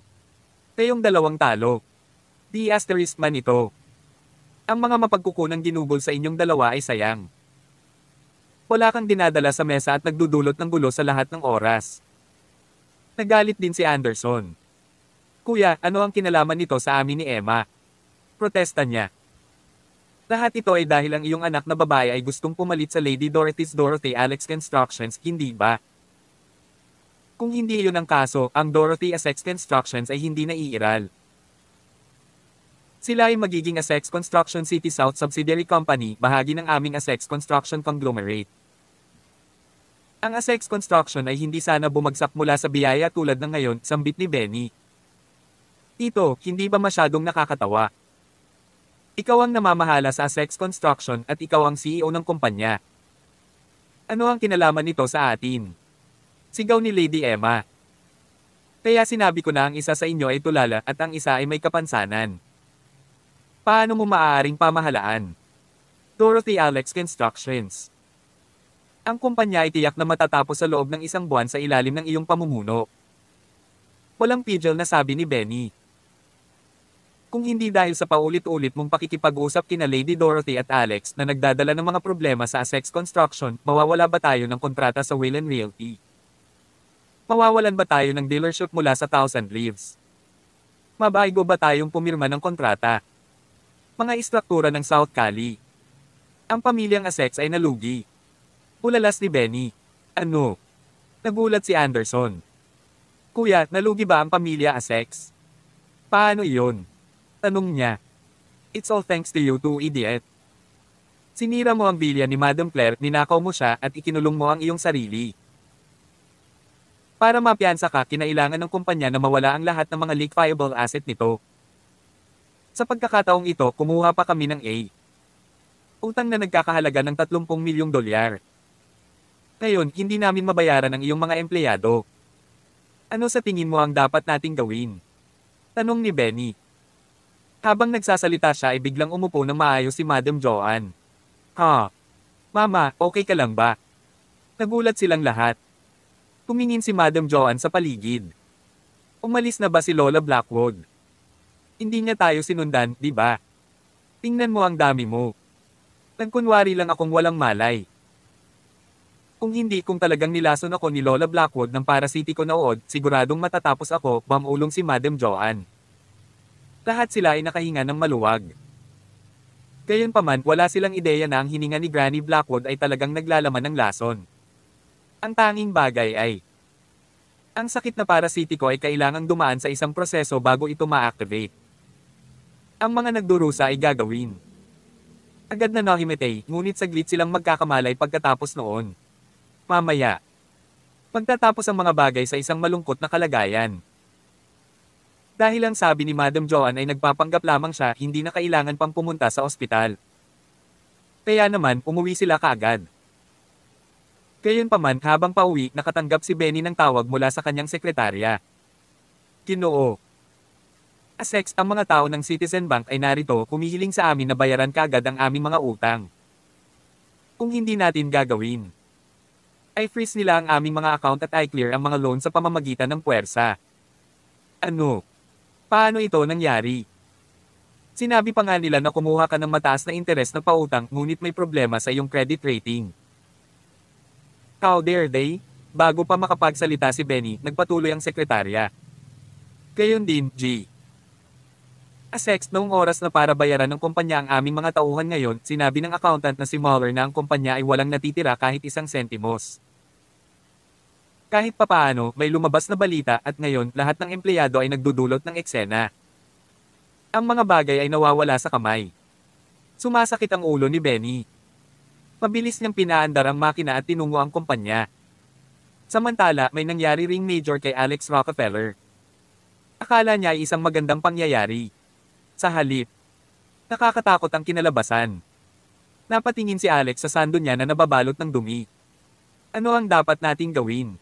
Kayong dalawang talo. Di asterisk man ito. Ang mga mapagkukunang ginugol sa inyong dalawa ay sayang. Wala kang dinadala sa mesa at nagdudulot ng gulo sa lahat ng oras. Nagalit din si Anderson. Kuya, ano ang kinalaman nito sa amin ni Emma? Protesta niya. Lahat ito ay dahil ang iyong anak na babae ay gustong pumalit sa Lady Dorothy's Dorothy Alex Constructions, hindi ba? Kung hindi iyon ang kaso, ang Dorothy Essex Constructions ay hindi naiiral. Sila ay magiging Essex Construction City South Subsidiary Company, bahagi ng aming Essex Construction Conglomerate. Ang Essex Construction ay hindi sana bumagsak mula sa biyaya tulad ng ngayon, sambit ni Benny. Tito, hindi ba masyadong nakakatawa? Ikaw ang namamahala sa Essex Construction at ikaw ang CEO ng kumpanya. Ano ang kinalaman nito sa atin? Sigaw ni Lady Emma. Kaya sinabi ko na ang isa sa inyo ay tulala at ang isa ay may kapansanan. Paano mo maaaring pamahalaan? Dorothy Alex Constructions. Ang kumpanya ay tiyak na matatapos sa loob ng isang buwan sa ilalim ng iyong pamumuno. Walang pigil na sabi ni Benny. Kung hindi dahil sa paulit-ulit mong pakikipag-usap kina Lady Dorothy at Alex na nagdadala ng mga problema sa Essex Construction, mawawala ba tayo ng kontrata sa Wayland Realty? Mawawalan ba tayo ng dealership mula sa Thousand Leaves? Mabaigo ba tayong pumirma ng kontrata? Mga istruktura ng South Cali. Ang pamilyang Essex ay nalugi. Ulalas ni Benny. Ano? Nagulat si Anderson. Kuya, nalugi ba ang pamilya Essex? Paano iyon? Tanong niya. It's all thanks to you two, idiot. Sinira mo ang bilya ni Madam Claire, ninakaw mo siya at ikinulong mo ang iyong sarili. Para mapiyansa ka, kinailangan ng kumpanya na mawala ang lahat ng mga liquidable asset nito. Sa pagkakataong ito, kumuha pa kami ng A. Utang na nagkakahalaga ng 30 milyong dolyar. Ngayon, hindi namin mabayaran ang iyong mga empleyado. Ano sa tingin mo ang dapat nating gawin? Tanong ni Benny. Habang nagsasalita siya ay biglang umupo ng maayos si Madam Joanne. Ha? Mama, okay ka lang ba? Nagulat silang lahat. Tumingin si Madam Joanne sa paligid. Umalis na ba si Lola Blackwood? Hindi niya tayo sinundan, di ba? Tingnan mo ang dami mo. Nagkunwari lang akong walang malay. Kung talagang nilason ako ni Lola Blackwood ng parasitiko na uod, siguradong matatapos ako, bamulong si Madam Joanne. Lahat sila ay nakahinga ng maluwag. Gayunpaman, wala silang ideya na ang hininga ni Granny Blackwood ay talagang naglalaman ng lason. Ang tanging bagay ay, ang sakit na parasitiko ay kailangang dumaan sa isang proseso bago ito ma-activate. Ang mga nagdurusa ay gagawin. Agad na nahimatay, ngunit saglit silang magkakamalay pagkatapos noon. Mamaya. Pagtatapos ang mga bagay sa isang malungkot na kalagayan. Dahil ang sabi ni Madam Joanne ay nagpapanggap lamang siya, hindi na kailangan pang pumunta sa ospital. Kaya naman, umuwi sila kaagad. Gayunpaman, habang pauwi, nakatanggap si Benny ng tawag mula sa kanyang sekretarya. Ginoo. Essex, ang mga tao ng Citizen Bank ay narito, humihiling sa amin na bayaran kaagad ang aming mga utang. Kung hindi natin gagawin, ay freeze nila ang aming mga account at i-clear ang mga loan sa pamamagitan ng puwersa. Ano? Paano ito nangyari? Sinabi pa nga nila na kumuha ka ng mataas na interes na pautang ngunit may problema sa iyong credit rating. How dare they? Bago pa makapagsalita si Benny, nagpatuloy ang sekretarya. Gayon din, G. Essex, noong oras na para bayaran ng kumpanya ang aming mga tauhan ngayon, sinabi ng accountant na si Mueller na ang kumpanya ay walang natitira kahit isang sentimos. Kahit papaano, may lumabas na balita at ngayon lahat ng empleyado ay nagdudulot ng eksena. Ang mga bagay ay nawawala sa kamay. Sumasakit ang ulo ni Benny. Mabilis niyang pinaandar ang makina at tinungo ang kumpanya. Samantala, may nangyari ring major kay Alex Rockefeller. Akala niya ay isang magandang pangyayari. Sa halip, nakakatakot ang kinalabasan. Napatingin si Alex sa sando niya na nababalot ng dumi. Ano ang dapat nating gawin?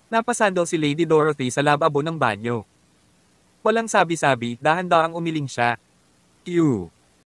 Napasandal si Lady Dorothy sa lababo ng banyo. Walang sabi-sabi, dahan-dahang umiling siya. Q.